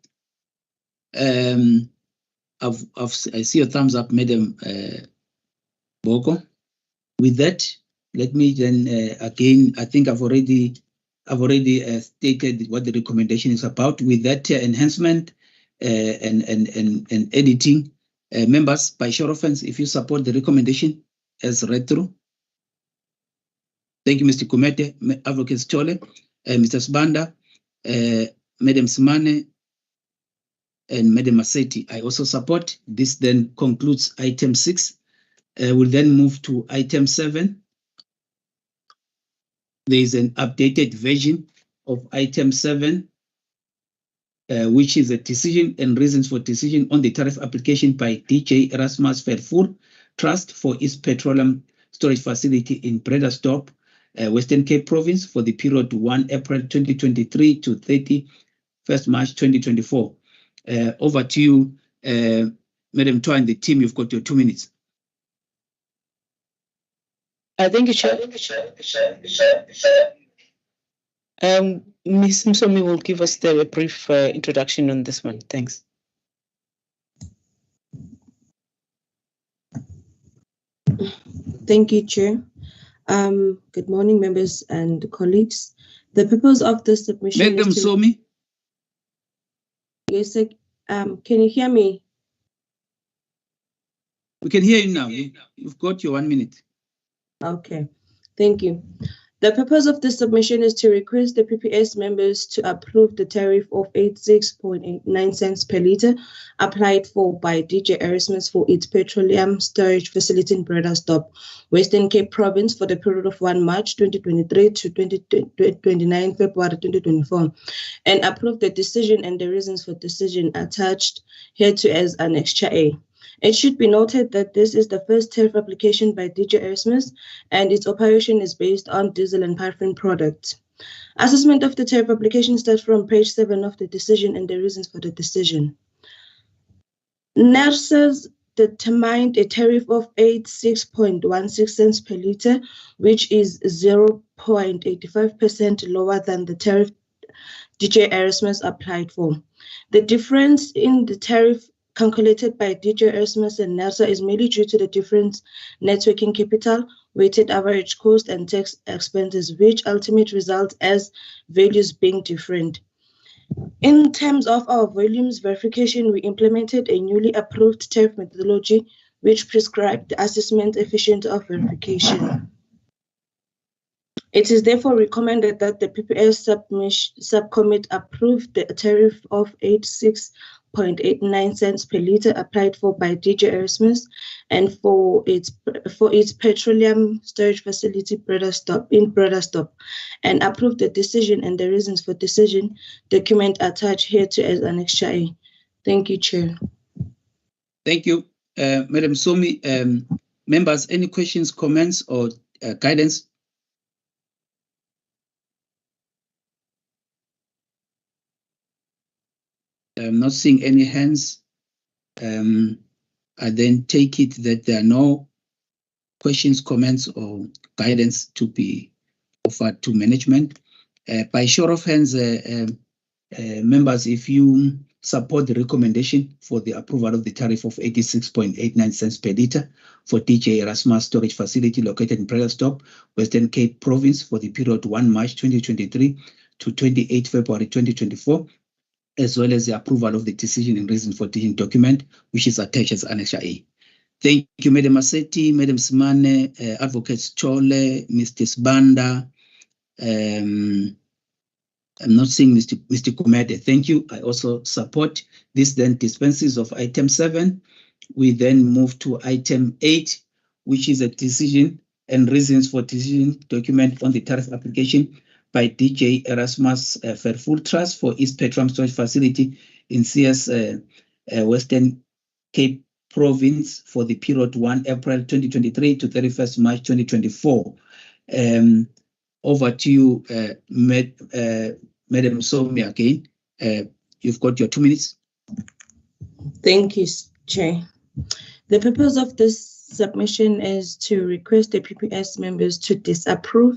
I see a thumbs up, Madam Boko. With that, let me then again, I think I've already stated what the recommendation is about. With that enhancement and editing, members, by show of hands, if you support the recommendation as read through. Thank you, Mr. Kumete, Advocate Chole, Mr. Sbanda, Madam Simane, and Madam Masetti. I also support. This then concludes item 6. We'll then move to item 7. There is an updated version of item 7, which is a decision and reasons for decision on the tariff application by DJ Erasmus Fairfull Trust for its petroleum storage facility in Bredasdorp, Western Cape Province for the period 1 April 2023 to 31st March 2024. Over to you, Madam Toa and the team. You've got your 2 minutes. Thank you, Chair. Ms. Msomi will give us a brief introduction on this one. Thanks. Thank you, Chair. Good morning, members and colleagues. The purpose of this submission Madam Msomi? Yes, can you hear me? We can hear you now. You've got your 1 minute. Okay, thank you. The purpose of this submission is to request the PPS members to approve the tariff of 86.89 cents per litre applied for by DJ Erasmus for its petroleum storage facility in Bredasdorp, Western Cape Province for the period of 1 March 2023 to 29 February 2024, and approve the decision and the reasons for decision attached hereto as Annex A. It should be noted that this is the first tariff application by DJ Erasmus, and its operation is based on diesel and paraffin products. Assessment of the tariff application starts from page 7 of the decision and the reasons for the decision. NERSA's determined a tariff of 86.16 cents per litre, which is 0.85% lower than the tariff DJ Erasmus applied for. The difference in the tariff calculated by DJ Erasmus and NERSA is mainly due to the difference networking capital, weighted average cost, and tax expenses, which ultimately result as values being different. In terms of our volumes verification, we implemented a newly approved tariff methodology which prescribed the assessment efficiency of verification. It is therefore recommended that the PPS subcommittee approve the tariff of 86.89 cents per litre applied for by DJ Erasmus and for its petroleum storage facility in Bredasdorp, and approve the decision and the reasons for decision document attached hereto as Annex A. Thank you, Chair. Thank you, Madam Somi. Members, any questions, comments, or guidance? I'm not seeing any hands. I then take it that there are no questions, comments, or guidance to be offered to management. By show of hands, members, if you support the recommendation for the approval of the tariff of 86.89 cents per litre for DJ Erasmus storage facility located in Bredasdorp, Western Cape Province for the period 1 March 2023 to 28 February 2024, as well as the approval of the decision and reason for decision document, which is attached as Annex A. Thank you, Madam Masetti, Madam Simane, Advocates Chole, Mr. Sbanda. I'm not seeing Mr. Kumede. Thank you. I also support. This then dispenses of item 7. We then move to item 8, which is a decision and reasons for decision document on the tariff application by DJ Erasmus Fairfield Trust for its petroleum storage facility in CS Western Cape Province for the period 1 April 2023 to 31st March 2024. Over to you, Madam Somi again. You've got your 2 minutes. Thank you, Chair. The purpose of this submission is to request the PPS members to disapprove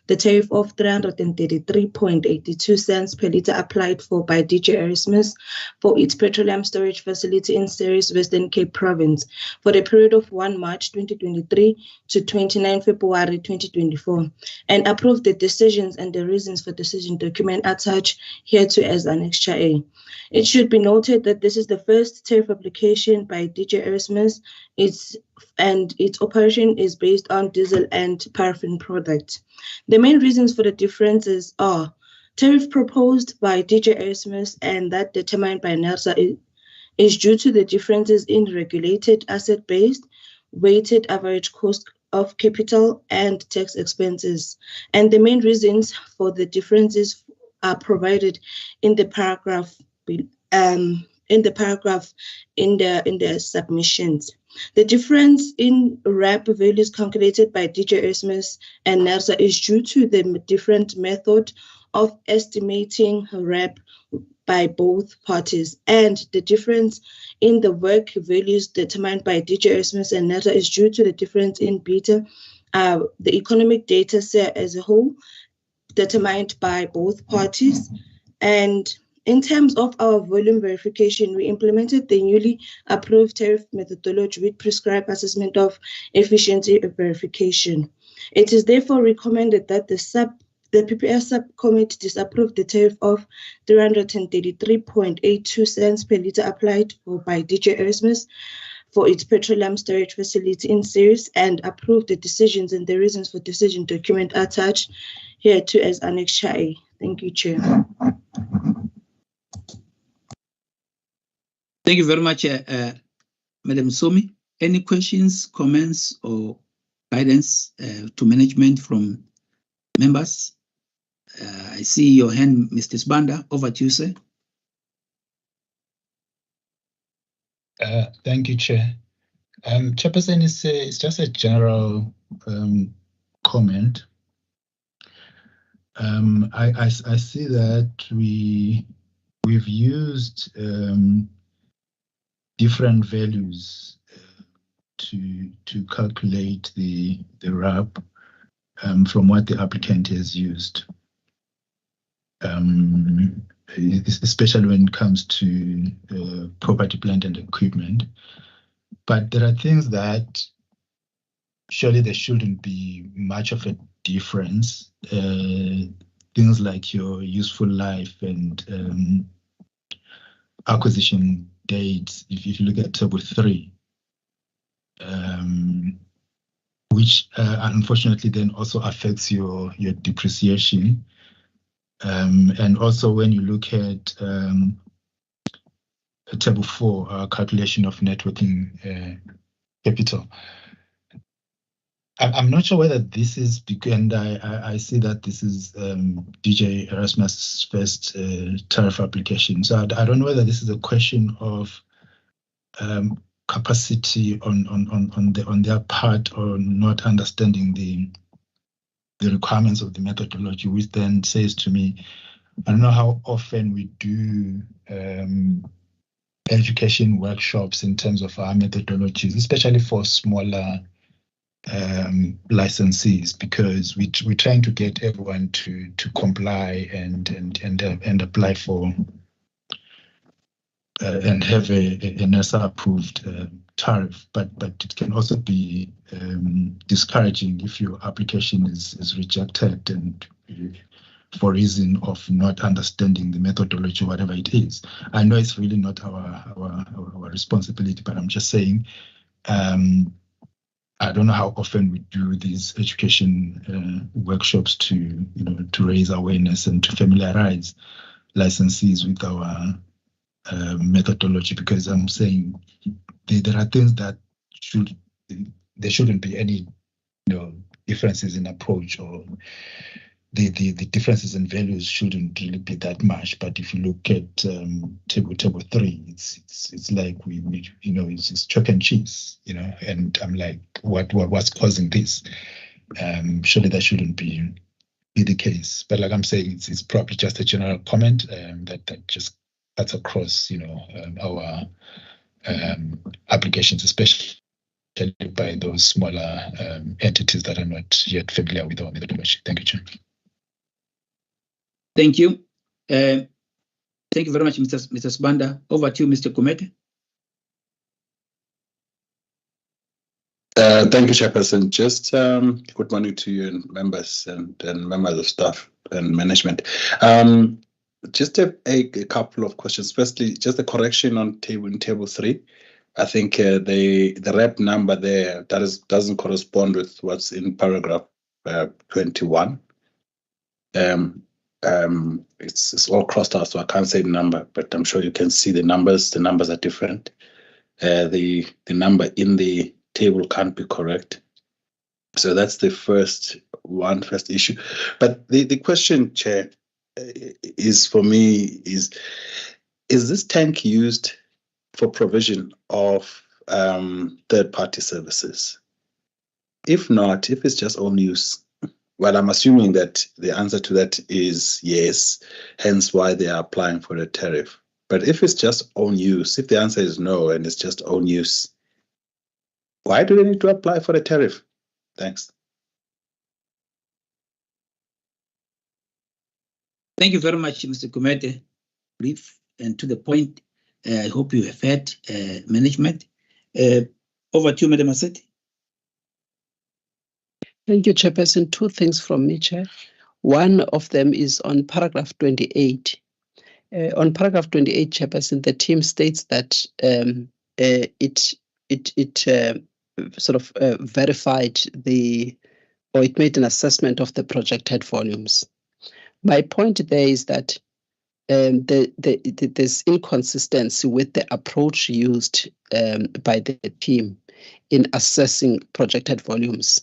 the tariff of 333.82 cents per litre applied for by DJ Erasmus for its petroleum storage facility in Ceres, Western Cape Province for the period of 1 March 2023 to 29 February 2024, and approve the decisions and the reasons for decision document attached hereto as Annexure A. It should be noted that this is the first tariff application by DJ Erasmus. Its operation is based on diesel and paraffin products. The main reasons for the differences are tariff proposed by DJ Erasmus and that determined by NERSA is due to the differences in regulated asset-based, weighted average cost of capital, and tax expenses. And the main reasons for the differences are provided in the paragraph in the submissions. The difference in RAP values calculated by DJ Erasmus and NERSA is due to the different method of estimating RAP by both parties, and the difference in the work values determined by DJ Erasmus and NERSA is due to the difference in beta, the economic data set as a whole, determined by both parties. And in terms of our volume verification, we implemented the newly approved tariff methodology with prescribed assessment of efficiency verification. It is therefore recommended that the PPS subcommittee disapprove the tariff of 333.82 cents per litre applied for by DJ Erasmus for its petroleum storage facility in Ceres, and approve the decisions and the reasons for decision document attached hereto as Annexure A. Thank you, Chair. Thank you very much, Madam Somi. Any questions, comments, or guidance to management from members? I see your hand, Mr. Sbanda. Over to you, sir. Thank you, Chair. Chairperson, it's just a general comment. I see that we've used different values to calculate the RAP from what the applicant has used, especially when it comes to property, plant, and equipment. But there are things that surely there shouldn't be much of a difference. Things like your useful life and acquisition dates, if you look at table 3, which unfortunately then also affects your depreciation. And also when you look at table 4, calculation of net working capital. I'm not sure whether this is, and I see that this is DJ Erasmus' first tariff application. So I don't know whether this is a question of capacity on their part, or not understanding the requirements of the methodology, which then says to me, I don't know how often we do education workshops in terms of our methodologies, especially for smaller licensees, because we're trying to get everyone to comply and apply for and have a NERSA approved tariff, but it can also be discouraging if your application is rejected and for reason of not understanding the methodology, whatever it is. I know it's really not our responsibility, but I'm just saying, I don't know how often we do these education workshops to raise awareness and to familiarize licensees with our methodology, because I'm saying there are things that there shouldn't be any differences in approach, or the differences in values shouldn't really be that much. But if you look at table 3, it's like we it's chalk and cheese, and I'm like, what's causing this? Surely that shouldn't be the case. But like I'm saying, it's probably just a general comment that just cuts across our applications, especially by those smaller entities that are not yet familiar with our methodology. Thank you, Chair. Thank you. Thank you very much, Mr. Sibanda. Over to you, Mr. Kumete. Thank you, Chairperson. Just good morning to you and members and members of staff and management. Just a couple of questions. Firstly, just a correction on table 3. I think the rep number there doesn't correspond with what's in paragraph 21. It's all crossed out, so I can't say the number, but I'm sure you can see the numbers. The numbers are different. The number in the table can't be correct. So that's the first issue. But the question, Chair, is for me is this tank used for provision of third-party services? If not, if it's just own use, well, I'm assuming that the answer to that is yes, hence why they are applying for a tariff. But if it's just own use, if the answer is no and it's just own use, why do they need to apply for a tariff? Thanks. Thank you very much, Mr. Kumete. Brief and to the point. I hope you have heard management. Over to you, Madam Massetti. Thank you, Chairperson. 2 things from me, Chair. One of them is on paragraph 28. On paragraph 28, Chairperson, the team states that it verified or it made an assessment of the projected volumes. My point there is that there's inconsistency with the approach used by the team in assessing projected volumes.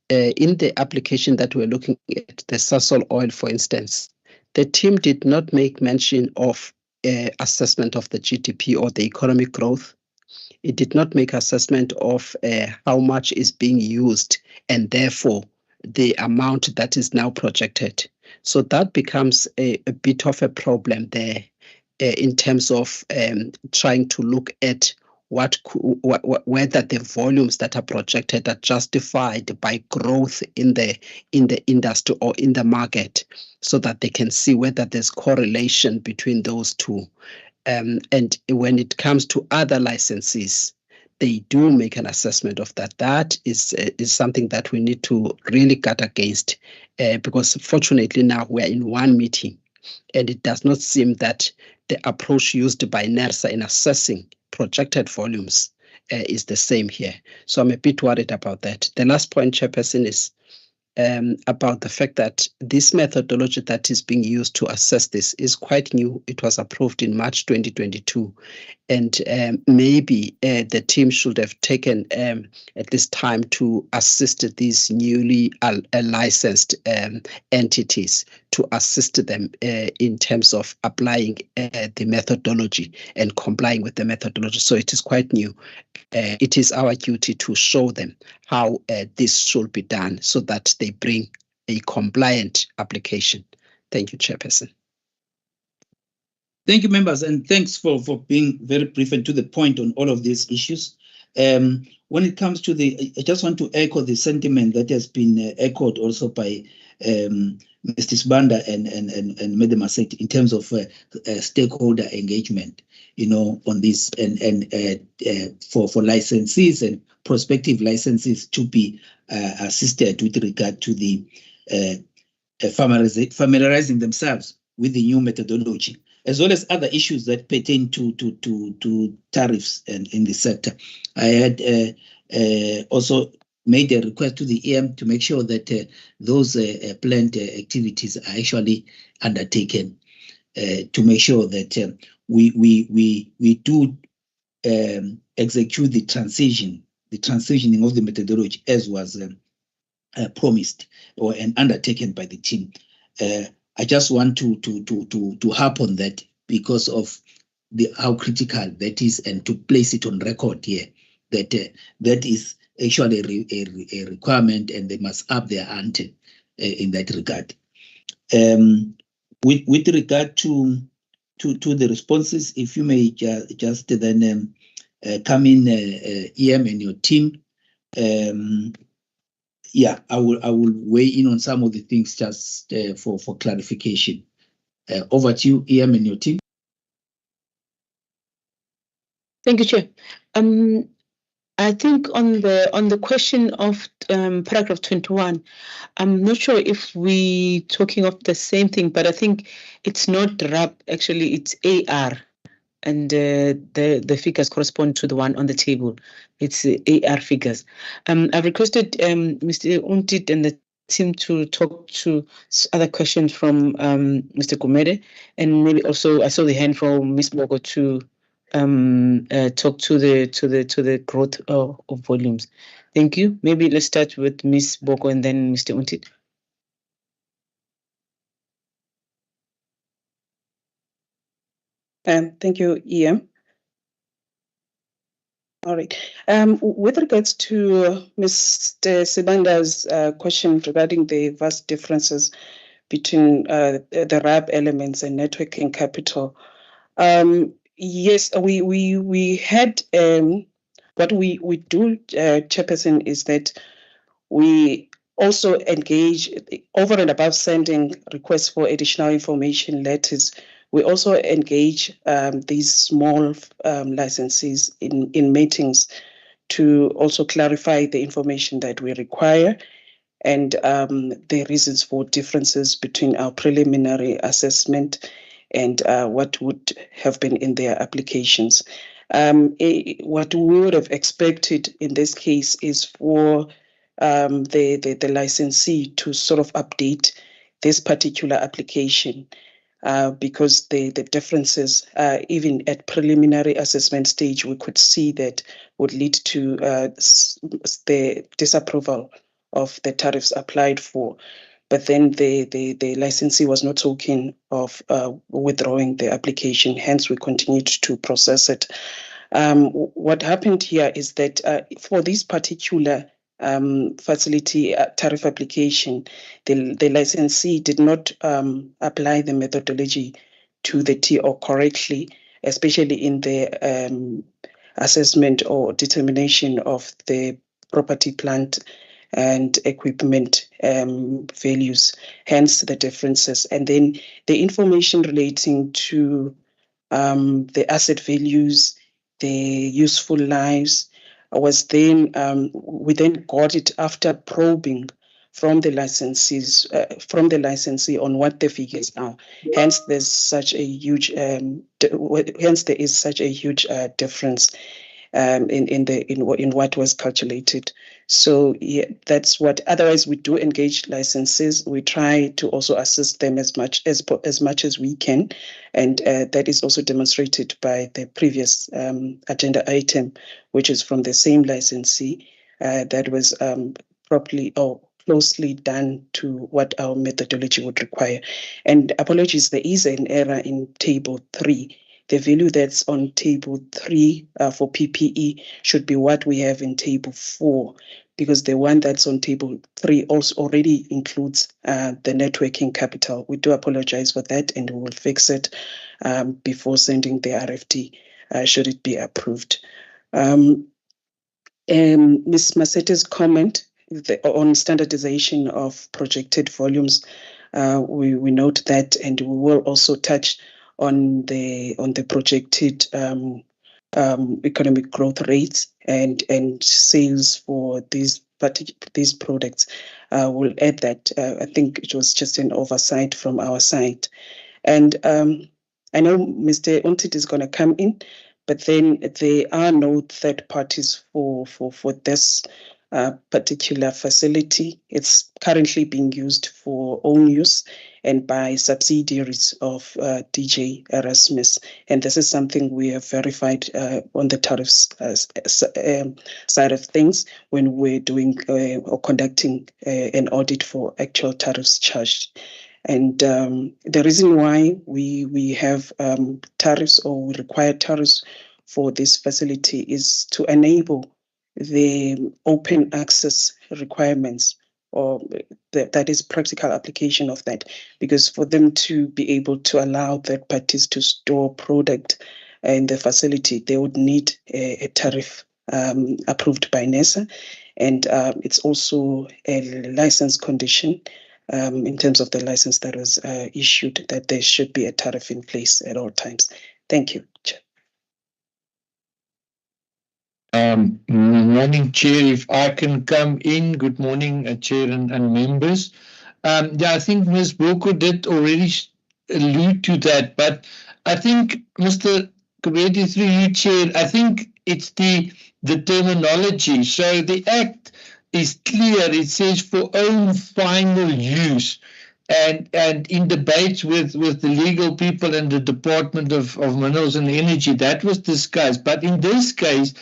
In the application that we're looking at, the Sasol oil, for instance, the team did not make mention of assessment of the GDP or the economic growth. It did not make assessment of how much is being used and therefore the amount that is now projected. So that becomes a bit of a problem there in terms of trying to look at whether the volumes that are projected are justified by growth in the industry or in the market, so that they can see whether there's correlation between those two. And when it comes to other licenses, they do make an assessment of that. That is something that we need to really guard against, because fortunately now we're in one meeting, and it does not seem that the approach used by NERSA in assessing projected volumes is the same here. So I'm a bit worried about that. The last point, Chairperson, is about the fact that this methodology that is being used to assess this is quite new. It was approved in March 2022. And maybe the team should have taken at least time to assist these newly licensed entities, to assist them in terms of applying the methodology and complying with the methodology. So it is quite new. It is our duty to show them how this should be done so that they bring a compliant application. Thank you, Chairperson. Thank you, members, and thanks for being very brief and to the point on all of these issues. When it comes to I just want to echo the sentiment that has been echoed also by Mr. Sibanda and Madam Massetti in terms of stakeholder engagement, on this and for licensees and prospective licensees to be assisted with regard to the familiarizing themselves with the new methodology, as well as other issues that pertain to tariffs and in the sector. I had also made a request to the EM to make sure that those planned activities are actually undertaken to make sure that we do execute the transitioning of the methodology as was promised and undertaken by the team. I just want to harp on that because of how critical that is, and to place it on record here that that is actually a requirement, and they must up their ante in that regard. With regard to the responses, if you may just then come in, EM and your team. Yeah, I will weigh in on some of the things just for clarification. Over to you, EM and your team. Thank you, Chair. I think on the question of paragraph 21, I'm not sure if we talking of the same thing, but I think it's not RAP, actually it's AR, and the figures correspond to the one on the table. It's AR figures. I've requested Mr. Untit and the team to talk to other questions from Mr. Gumede, and maybe also I saw the hand from Ms. Mogo to talk to the growth of volumes. Thank you. Maybe let's start with Ms. Boko and then Mr. Untit. Thank you, EM. All right. With regards to Mr. Sibanda's question regarding the vast differences between the RAB elements and networking capital, yes, we had what we do, Chairperson, is that we also engage over and above sending requests for additional information letters. We also engage these small licensees in meetings to also clarify the information that we require and the reasons for differences between our preliminary assessment and what would have been in their applications. What we would have expected in this case is for the licensee to sort of update this particular application because the differences, even at preliminary assessment stage, we could see that would lead to the disapproval of the tariffs applied for. But then the licensee was not so keen of withdrawing the application, hence we continued to process it. What happened here is that for this particular facility tariff application, the licensee did not apply the methodology to the TO correctly, especially in the assessment or determination of the property, plant and equipment values, hence the differences. And then the information relating to the asset values, the useful lives, was then we then got it after probing from the licensees, from the licensee on what the figures are. Hence, there's such a huge hence there is such a huge difference in what was calculated. So yeah, that's what. Otherwise, we do engage licenses. We try to also assist them as much as we can, and that is also demonstrated by the previous agenda item, which is from the same licensee that was properly or closely done to what our methodology would require. And apologies, there is an error in table 3. The value that's on table 3 for PPE should be what we have in table 4, because the one that's on table 3 also already includes the networking capital. We do apologize for that, and we will fix it before sending the RFT, should it be approved. Ms. Masete's comment on standardization of projected volumes, we note that, and we will also touch on the projected economic growth rates and sales for these products. We'll add that. I think it was just an oversight from our side. And I know Mr. Untit is going to come in, but then there are no third parties for this particular facility. It's currently being used for own use, and by subsidiaries of DJ Erasmus. And this is something we have verified on the tariffs side of things when we're doing or conducting an audit for actual tariffs charged. And the reason why we have tariffs, or we require tariffs for this facility, is to enable the open access requirements, or that is practical application of that, because for them to be able to allow third parties to store product in the facility, they would need a tariff approved by NERSA, and it's also a license condition in terms of the license that was issued, that there should be a tariff in place at all times. Thank you, Chair. Morning, Chair. If I can come in, good morning, Chair and members. Yeah, I think Ms. Boko did already allude to that, but I think, Mr. Kubedi, through you, Chair, I think it's the terminology. So the Act is clear. It says for own final use. And in debates with the legal people and the Department of Minerals and Energy, that was discussed. But in this case,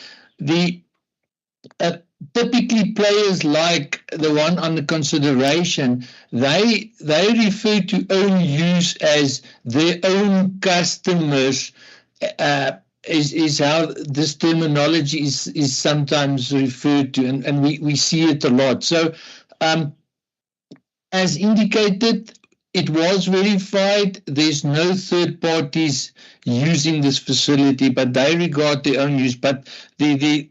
typically players like the one under consideration, they refer to own use as their own customers, is how this terminology is sometimes referred to, and we see it a lot. So as indicated, it was verified. There's no third parties using this facility, but they regard their own use. But the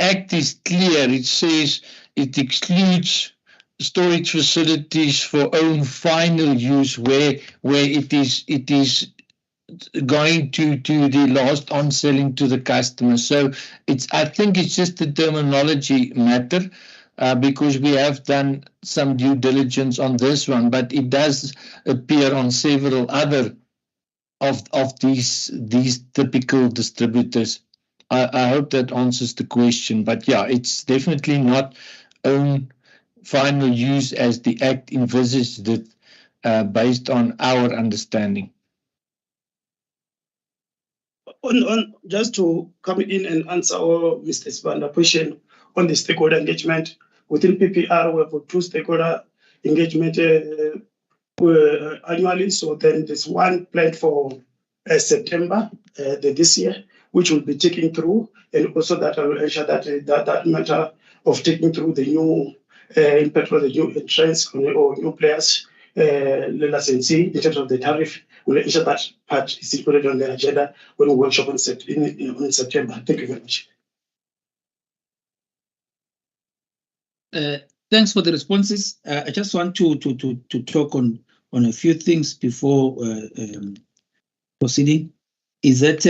Act is clear. It says it excludes storage facilities for own final use where it is going to the last on selling to the customer. So I think it's just a terminology matter. Because we have done some due diligence on this one, but it does appear on several other of these typical distributors. I hope that answers the question, but yeah, it's definitely not own final use as the Act envisaged it, based on our understanding. Just to come in and answer Mr. Sibanda's question on the stakeholder engagement. Within PPR, we have 2 stakeholder engagement annually. So then there's one planned for September this year, which will be taking through, and also that will ensure that that matter of taking through the new impact of the new entrants or new players, licensee in terms of the tariff, will ensure that part is included on the agenda when we workshop in September. Thank you very much. Thanks for the responses. I just want to talk on a few things before proceeding. Is that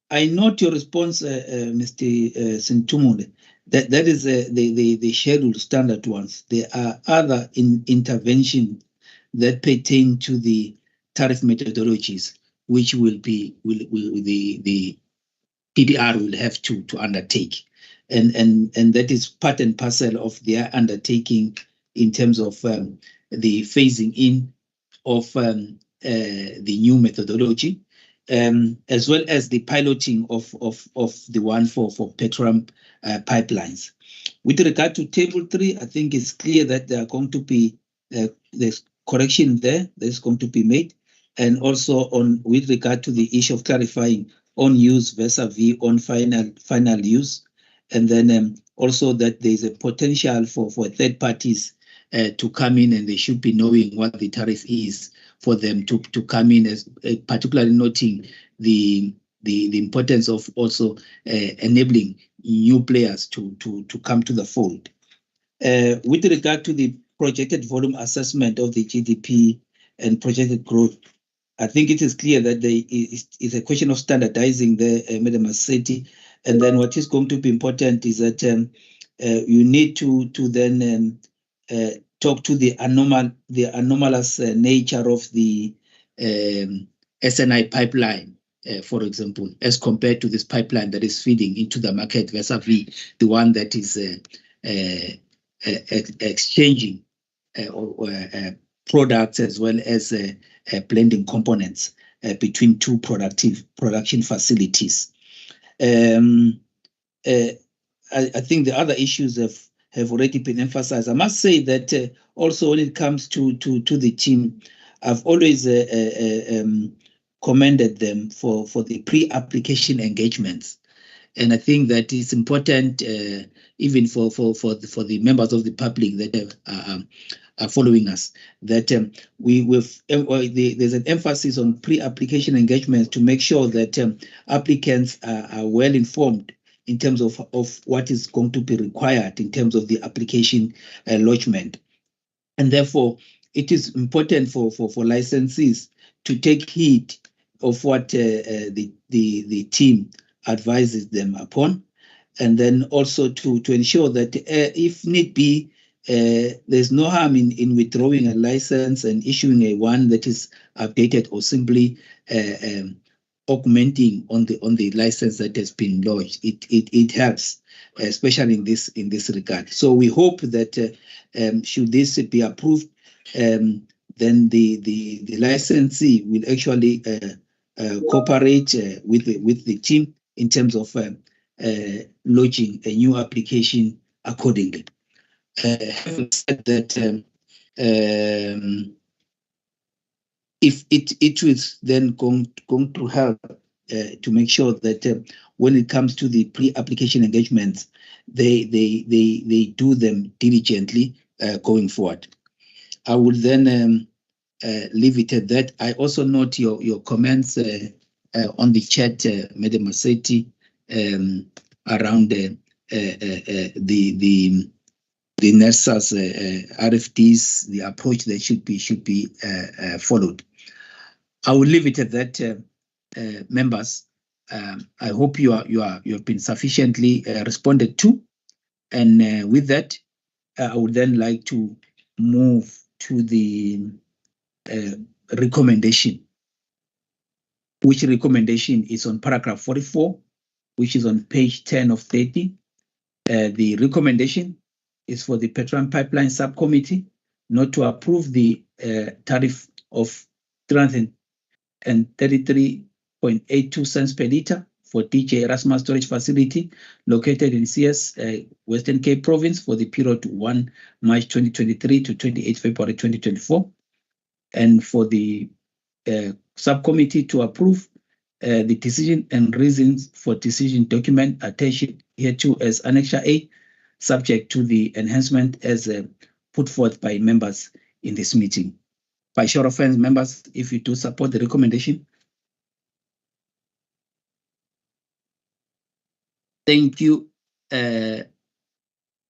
I note your response, Mr. Sintumule. That is the scheduled standard ones. There are other intervention that pertain to the tariff methodologies, which will the PPR will have to undertake. And that is part and parcel of their undertaking in terms of the phasing in of the new methodology, as well as the piloting of the one for Petram pipelines. With regard to Table 3, I think it's clear that there are going to be there's correction there that's going to be made, and also with regard to the issue of clarifying on use vis-a-vis on final use. And then also that there's a potential for third parties to come in, and they should be knowing what the tariff is for them to come in, as particularly noting the importance of also enabling new players to come to the fold. With regard to the projected volume assessment of the GDP and projected growth, I think it is clear that it's a question of standardizing the Madam Massetti. And then what is going to be important is that you need to then talk to the anomalous nature of the SNI pipeline, for example, as compared to this pipeline that is feeding into the market vis-a-vis the one that is exchanging or products as well as blending components between two production facilities. I think the other issues have already been emphasized. I must say that also when it comes to the team, I've always commended them for the pre-application engagements. And I think that it's important, even for the members of the public that are following us, that there's an emphasis on pre-application engagements to make sure that applicants are well informed in terms of what is going to be required in terms of the application lodgement. And therefore, it is important for licensees to take heed of what the team advises them upon, and then also to ensure that if need be, there's no harm in withdrawing a license and issuing a one that is updated or simply augmenting on the license that has been lodged. It helps, especially in this regard. So we hope that should this be approved, then the licensee will actually cooperate with the team in terms of lodging a new application accordingly. Having said that, if it was then going to help to make sure that when it comes to the pre-application engagements, they do them diligently going forward. I will then leave it at that. I also note your comments on the chat, Madam Maseti, around the NERSA's RFDs, the approach that should be followed. I will leave it at that, members. I hope you have been sufficiently responded to, and with that, I would then like to move to the recommendation, which recommendation is on paragraph 44, which is on page 10 of 30. The recommendation is for the Petroleum Pipeline Subcommittee not to approve the tariff of 333.82 cents per litre for DJ Erasmus Storage Facility located in CS Western Cape Province for the period 1 March 2023 to 28 February 2024, and for the subcommittee to approve the decision and reasons for decision document attached hereto as Annexure A, subject to the enhancement as put forth by members in this meeting. By show of hands, members, if you do support the recommendation. Thank you, Madam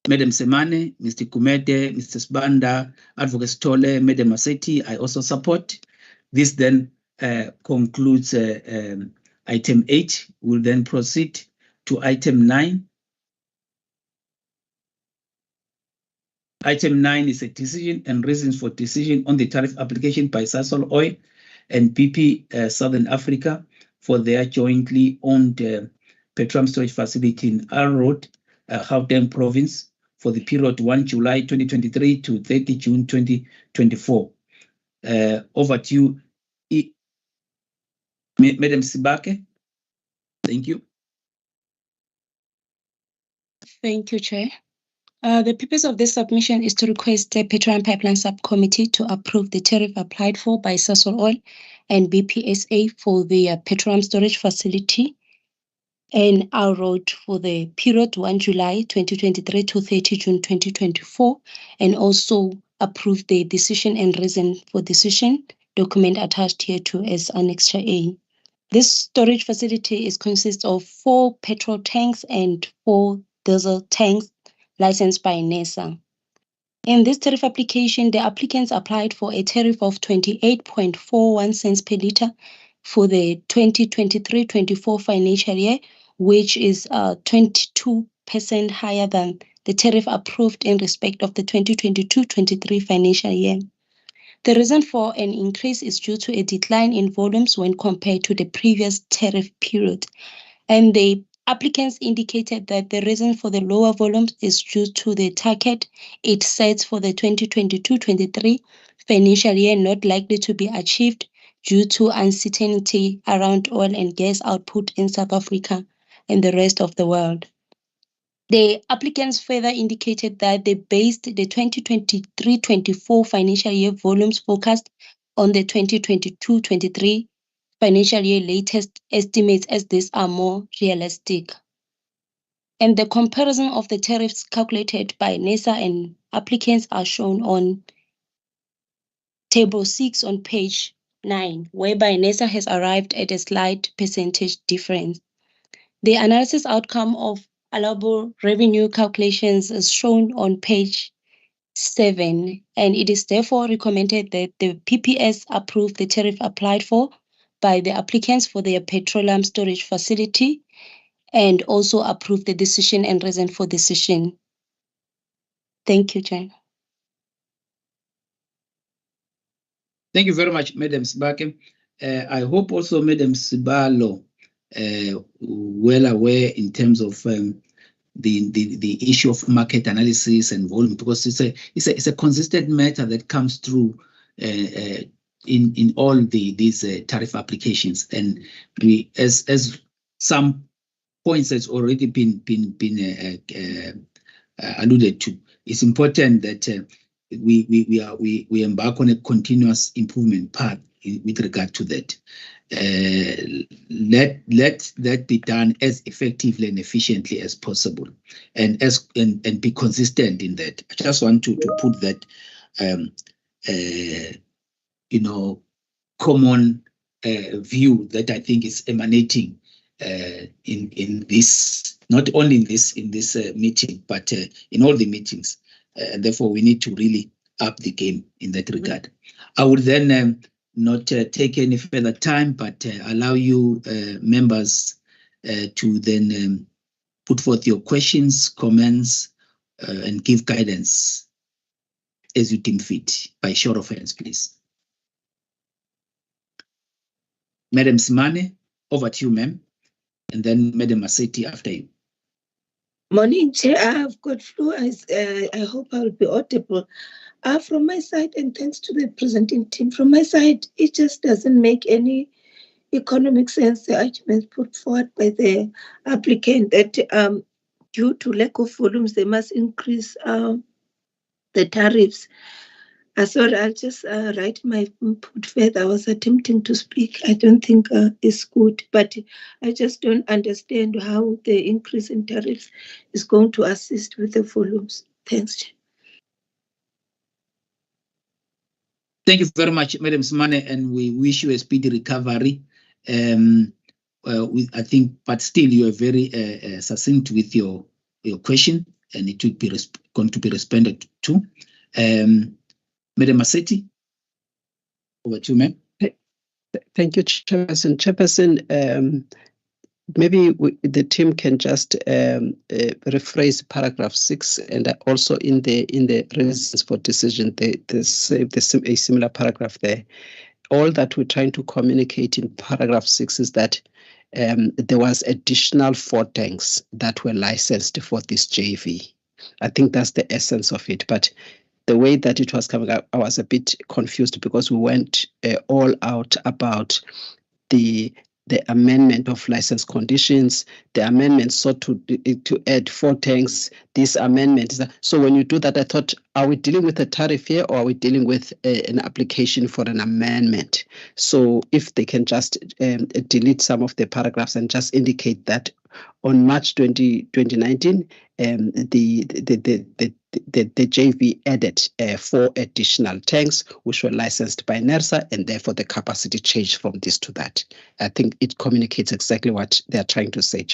Semane, Mr. Kumede, Mr. Sbanda, Advocate Stole, Madam Maseti. I also support. This then concludes item 8. We'll then proceed to item 9. Item 9 is a decision and reasons for decision on the tariff application by Sasol Oil and BP Southern Africa for their jointly owned petroleum storage facility in Al Road, Gauteng Province, for the period 1 July 2023 to 30 June 2024. Over to you, Madam Sibake. Thank you. Thank you, Chair. The purpose of this submission is to request the Petroleum Pipeline Subcommittee to approve the tariff applied for by Sasol Oil and BPSA for the petroleum storage facility in Al Road for the period 1 July 2023 to 30 June 2024, and also approve the decision and reason for decision document attached here to as Annexure A. This storage facility consists of 4 petrol tanks and 4 diesel tanks licensed by NERSA. In this tariff application, the applicants applied for a tariff of 28.41 cents per litre for the 2023-24 financial year, which is 22% higher than the tariff approved in respect of the 2022-23 financial year. The reason for an increase is due to a decline in volumes when compared to the previous tariff period, and the applicants indicated that the reason for the lower volumes is due to the target it sets for the 2022-23 financial year not likely to be achieved due to uncertainty around oil and gas output in South Africa and the rest of the world. The applicants further indicated that they based the 2023-24 financial year volumes forecast on the 2022-23 financial year latest estimates, as these are more realistic. And the comparison of the tariffs calculated by NESA and applicants are shown on Table 6 on page 9, whereby NESA has arrived at a slight percentage difference. The analysis outcome of allowable revenue calculations is shown on page 7, and it is therefore recommended that the PPS approve the tariff applied for by the applicants for their petroleum storage facility, and also approve the decision and reason for decision. Thank you, Chair. Thank you very much, Madam Sibake. I hope also Madam Sibalo well aware in terms of the issue of market analysis and volume, because it's a consistent matter that comes through in all these tariff applications, and we as some points that's already been alluded to. It's important that we embark on a continuous improvement path with regard to that. Let that be done as effectively and efficiently as possible, and be consistent in that. I just want to put that common view that I think is emanating in this, not only in this meeting, but in all the meetings. And therefore, we need to really up the game in that regard. I would then not take any further time, but allow you members to then put forth your questions, comments, and give guidance as you deem fit. By show of hands, please. Madam Simane, over to you, ma'am, and then Madam Maseti after you. Morning, Chair. I've got flu. I hope I'll be audible. From my side, and thanks to the presenting team, from my side, it just doesn't make any economic sense, the arguments put forward by the applicant that due to lack of volumes, they must increase the tariffs. Sorry, I'll just write my input further. I was attempting to speak. I don't think it's good, but I just don't understand how the increase in tariffs is going to assist with the volumes. Thanks, Chair. Thank you very much, Madam Simane, and we wish you a speedy recovery. I think, but still, you are very succinct with your question, and it will be going to be responded to. Madam Maseti, over to you, ma'am. Thank you, Chairperson. Chairperson, maybe the team can just rephrase paragraph 6, and also in the reasons for decision, a similar paragraph there. All that we're trying to communicate in paragraph 6 is that there was additional 4 tanks that were licensed for this JV. I think that's the essence of it, but the way that it was coming up, I was a bit confused because we went all out about the amendment of license conditions. The amendment sought to add 4 tanks. This amendment, so when you do that, I thought, are we dealing with a tariff here, or are we dealing with an application for an amendment? So if they can just delete some of the paragraphs and just indicate that on March 2019, the JV added 4 additional tanks, which were licensed by NERSA, and therefore the capacity changed from this to that. I think it communicates exactly what they are trying to say.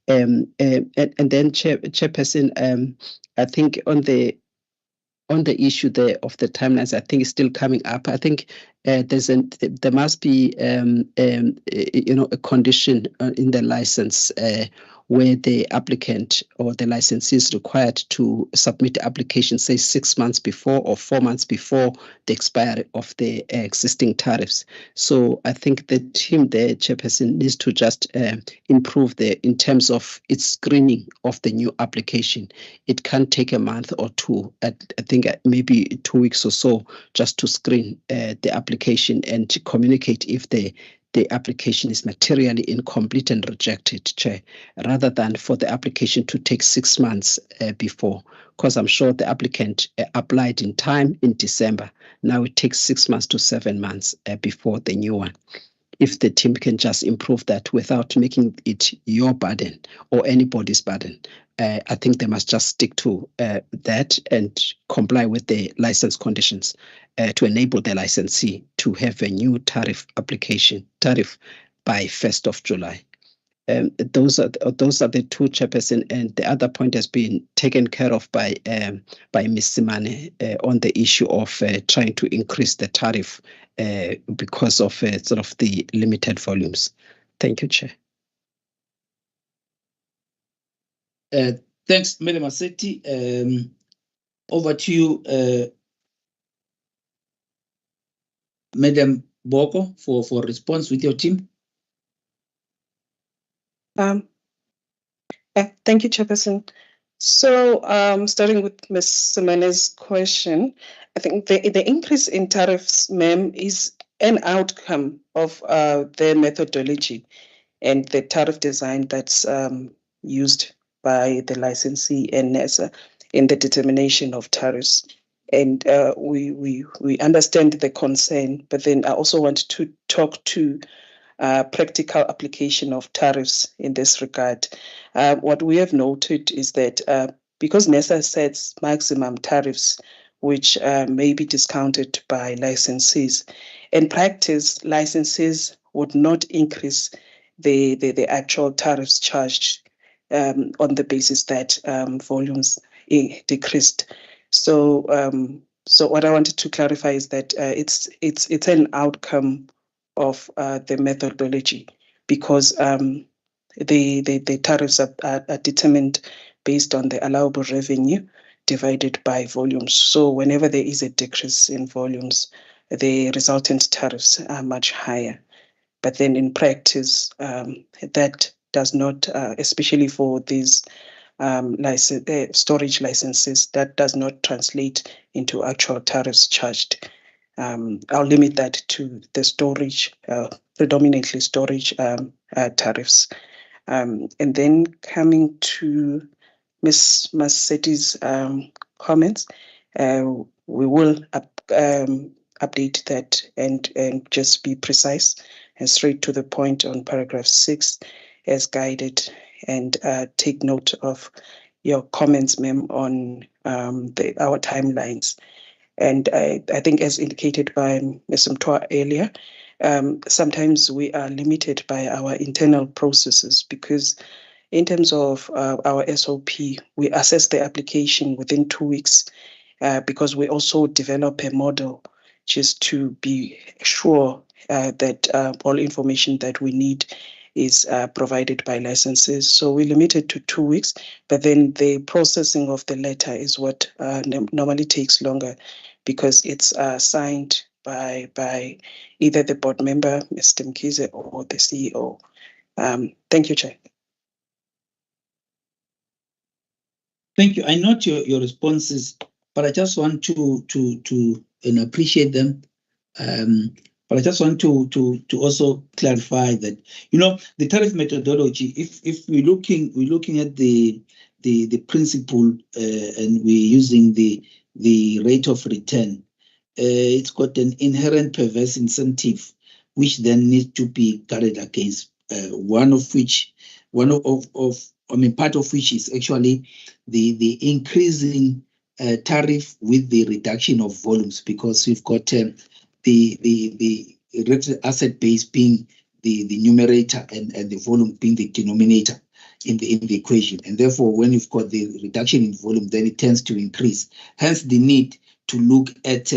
And then, Chairperson, I think on the issue there of the timelines, I think it's still coming up. I think there must be a condition in the license where the applicant or the licensee is required to submit the application, say 6 months before or 4 months before the expiry of the existing tariffs. So I think the team there, Chairperson, needs to just improve in terms of its screening of the new application. It can take a month or two, I think maybe 2 weeks or so, just to screen the application and to communicate if the application is materially incomplete and rejected, Chair, rather than for the application to take 6 months before. Because I'm sure the applicant applied in time in December. Now it takes 6 months to 7 months before the new one. If the team can just improve that without making it your burden or anybody's burden, I think they must just stick to that and comply with the license conditions to enable the licensee to have a new tariff by 1st of July. Those are the two, Chairperson, and the other point has been taken care of by Ms. Simane on the issue of trying to increase the tariff because of sort of the limited volumes. Thank you, Chair. Thanks, Madam Massetti. Over to you, Madam Boko, for response with your team. Thank you, Chairperson. So, starting with Ms. Simane's question, I think the increase in tariffs, ma'am, is an outcome of their methodology and the tariff design that's used by the licensee and NERSA in the determination of tariffs. And we understand the concern, but then I also want to talk to practical application of tariffs in this regard. What we have noted is that because NERSA sets maximum tariffs, which may be discounted by licensees, in practice, licensees would not increase the actual tariffs charged on the basis that volumes decreased. So what I wanted to clarify is that it's an outcome of the methodology, because the tariffs are determined based on the allowable revenue divided by volumes. So whenever there is a decrease in volumes, the resultant tariffs are much higher. But then in practice, that does not, especially for these storage licenses, that does not translate into actual tariffs charged. I'll limit that to the storage, predominantly storage tariffs. And then coming to Ms. Massetti's comments, we will update that and just be precise and straight to the point on paragraph 6 as guided, and take note of your comments, ma'am, on our timelines. And I think, as indicated by Ms. Mtwa earlier, sometimes we are limited by our internal processes, because in terms of our SOP, we assess the application within 2 weeks, because we also develop a model just to be sure that all information that we need is provided by licenses. So we limit it to 2 weeks, but then the processing of the letter is what normally takes longer, because it's signed by either the board member, Mr. Mkhize, or the CEO. Thank you, Chair. Thank you. I note your responses, but I just want to and appreciate them. But I just want to also clarify that, the tariff methodology, if we're looking at the principle and we're using the rate of return, it's got an inherent perverse incentive, which then needs to be guarded against. Part of which is actually the increasing tariff with the reduction of volumes, because we've got the asset base being the numerator and the volume being the denominator in the equation. And therefore, when you've got the reduction in volume, then it tends to increase. Hence the need to look at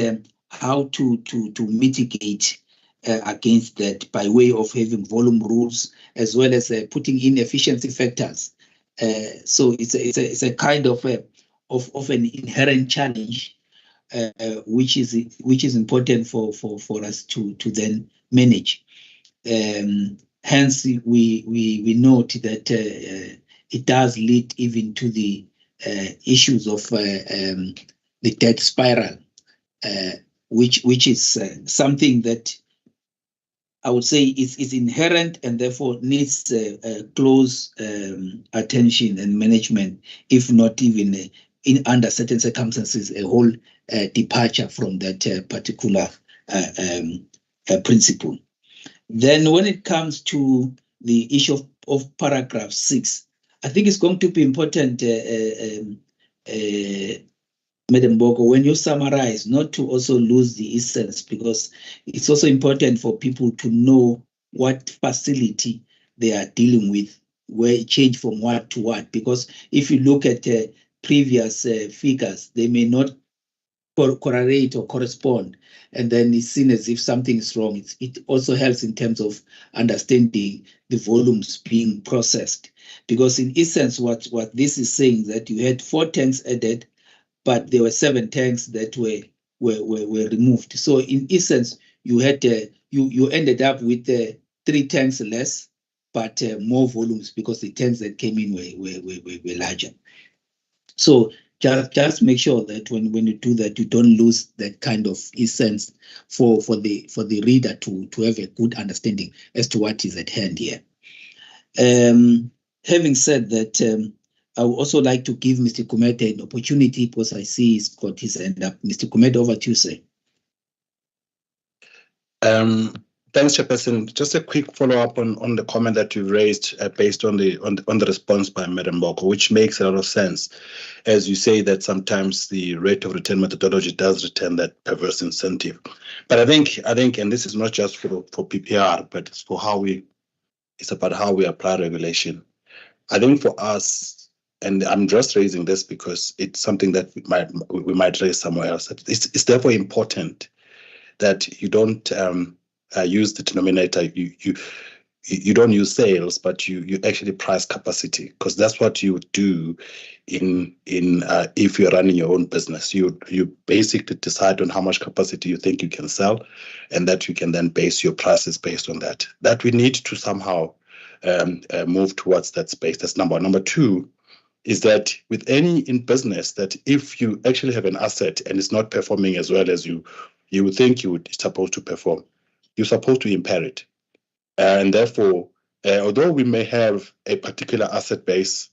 how to mitigate against that by way of having volume rules, as well as putting in efficiency factors So it's a kind of an inherent challenge, which is important for us to then manage. Hence, we note that it does lead even to the issues of the debt spiral, which is something that I would say is inherent and therefore needs close attention and management, if not even under certain circumstances, a whole departure from that particular principle. Then when it comes to the issue of paragraph 6, I think it's going to be important, Madam Boko, when you summarize, not to also lose the essence, because it's also important for people to know what facility they are dealing with, where it changed from what to what. Because if you look at previous figures, they may not correlate or correspond, and then it's seen as if something is wrong. It also helps in terms of understanding the volumes being processed. Because in essence, what this is saying is that you had 4 tanks added, but there were 7 tanks that were removed. So in essence, you had you ended up with 3 tanks less, but more volumes because the tanks that came in were larger. So just make sure that when you do that, you don't lose that kind of essence for the reader to have a good understanding as to what is at hand here. Having said that, I would also like to give Mr. Kumete an opportunity because I see he's got his hand up. Mr. Kumete, over to you, sir. Thanks, Chairperson. Just a quick follow-up on the comment that you raised based on the response by Madam Boko, which makes a lot of sense, as you say that sometimes the rate of return methodology does return that perverse incentive. But I think, and this is not just for PPR, but it's about how we apply regulation. I think for us, and I'm just raising this because it's something that we might raise somewhere else. It's therefore important that you don't use the denominator. You don't use sales, but you actually price capacity, because that's what you would do in if you're running your own business. You basically decide on how much capacity you think you can sell, and that you can then base your prices based on that. That we need to somehow move towards that space. That's number one. Number two is that with any in business, that if you actually have an asset and it's not performing as well as you would think you would supposed to perform, you're supposed to impair it. And therefore, although we may have a particular asset base,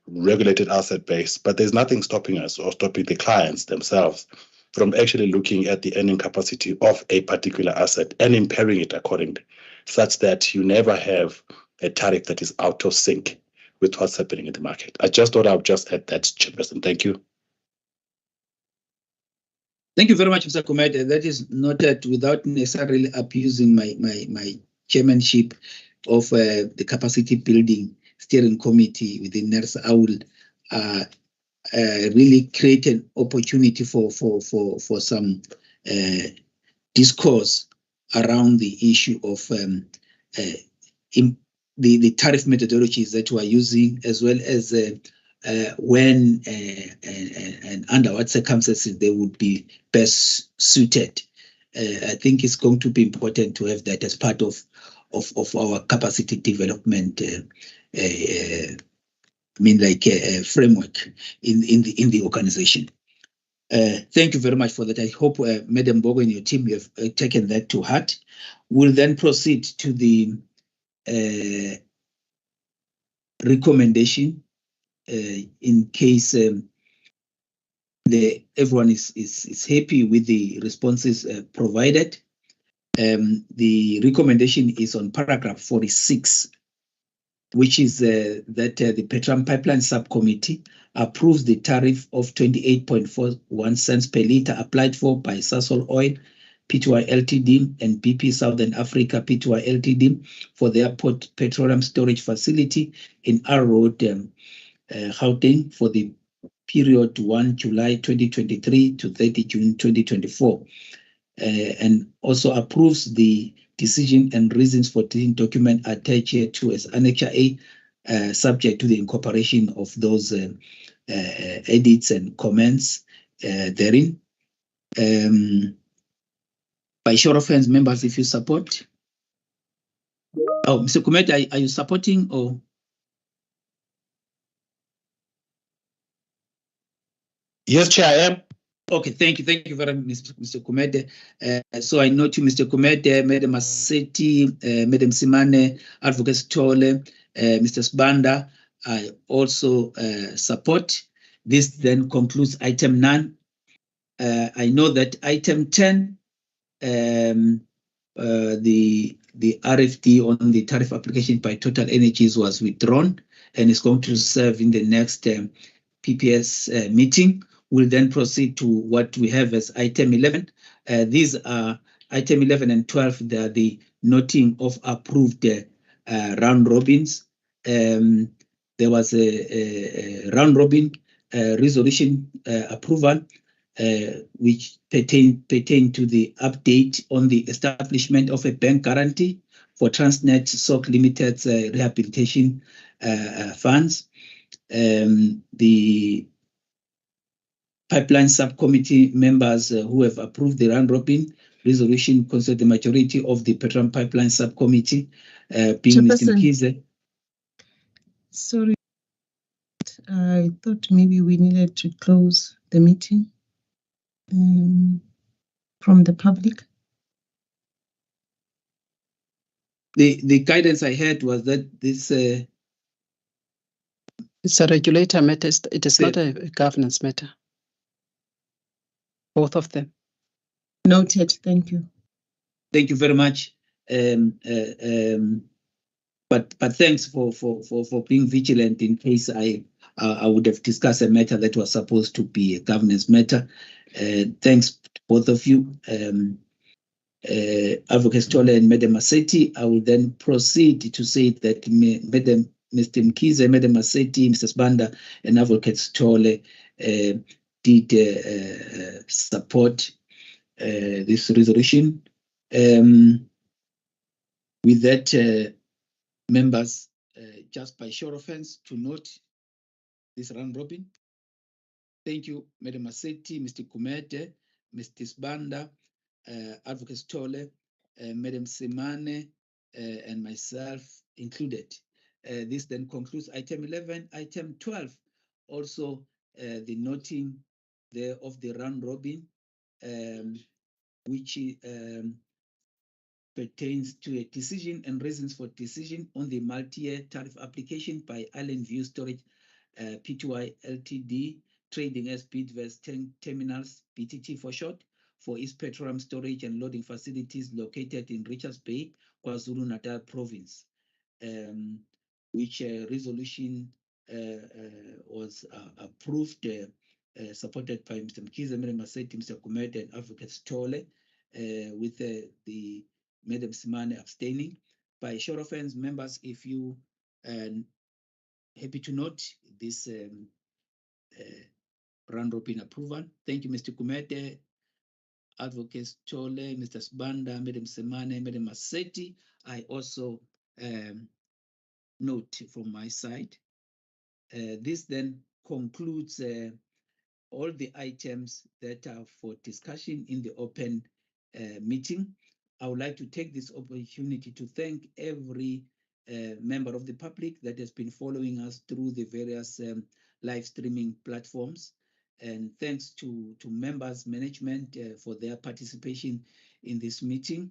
regulated asset base, but there's nothing stopping us or stopping the clients themselves from actually looking at the earning capacity of a particular asset and impairing it accordingly, such that you never have a tariff that is out of sync with what's happening in the market. I just thought I would just add that, Chairperson. Thank you. Thank you very much, Mr. Kumete. That is noted without necessarily abusing my chairmanship of the capacity building steering committee within NERSA. I will really create an opportunity for some discourse around the issue of the tariff methodologies that we are using, as well as when and under what circumstances they would be best suited. I think it's going to be important to have that as part of our capacity development. Framework in the organization. Thank you very much for that. I hope Madam Bogo and your team have taken that to heart. We'll then proceed to the recommendation in case everyone is happy with the responses provided. The recommendation is on paragraph 46, which is that the Petroleum Pipeline Subcommittee approves the tariff of 28.41 cents per litre applied for by Sasol Oil Pty Ltd and BP Southern Africa Pty Ltd for their petroleum storage facility in R Road, Gauteng, for the period 1 July 2023 to 30 June 2024, and also approves the decision and reasons for the document attached here to as Annex A subject to the incorporation of those edits and comments therein. By show of hands, members, if you support. Oh, Mr. Kumete, are you supporting or? Yes, Chair, I am. Okay, thank you very much, Mr. Kumete. So I note you, Mr. Kumete, Madam Maseti, Madam Simane, Advocate Tole, Mr. Sbanda. I also support. This then concludes item 9. I know that item 10, the RFD on the tariff application by Total Energies was withdrawn and is going to serve in the next PPS meeting. We'll then proceed to what we have as item 11. These are item 11 and 12. They are the noting of approved round robins. There was a round robin resolution approval which pertain to the update on the establishment of a bank guarantee for Transnet SOC Limited's rehabilitation funds. The pipeline subcommittee members who have approved the round robin resolution consider the majority of the petroleum pipeline subcommittee being Mr. Mkize. Sorry, I thought maybe we needed to close the meeting from the public. The guidance I had was that this it's a regulator matter. It is not a governance matter. Both of them. Noted. Thank you. Thank you very much. But thanks for being vigilant in case I would have discussed a matter that was supposed to be a governance matter. Thanks to both of you, Advocate Tole and Madam Maseti. I will then proceed to say that Mr. Mkize, Madam Maseti, Mr. Sbanda, and Advocate Tole did support this resolution. With that, members, just by show of hands to note this round robin. Thank you, Madam Maseti, Mr. Kumete, Mr. Sbanda, Advocate Tole, Madam Simane, and myself included. This then concludes item 11. Item 12, also the noting there of the round robin, which pertains to a decision and reasons for decision on the multi-year tariff application by Island View Storage Pty Ltd, trading as Bidvest Terminals, BTT for short, for its petroleum storage and loading facilities located in Richards Bay, KwaZulu-Natal Province, which resolution was approved, supported by Mr. Mkize, Madam Maseti, Mr. Kumete, and Advocate Tole, with the Madam Simane abstaining. By show of hands, members, if you happy to note this round robin approval. Thank you, Mr. Kumete, Advocate Tole, Mr. Sbanda, Madam Simane, Madam Maseti. I also note from my side. This then concludes all the items that are for discussion in the open meeting. I would like to take this opportunity to thank every member of the public that has been following us through the various live streaming platforms. And thanks to members, management for their participation in this meeting.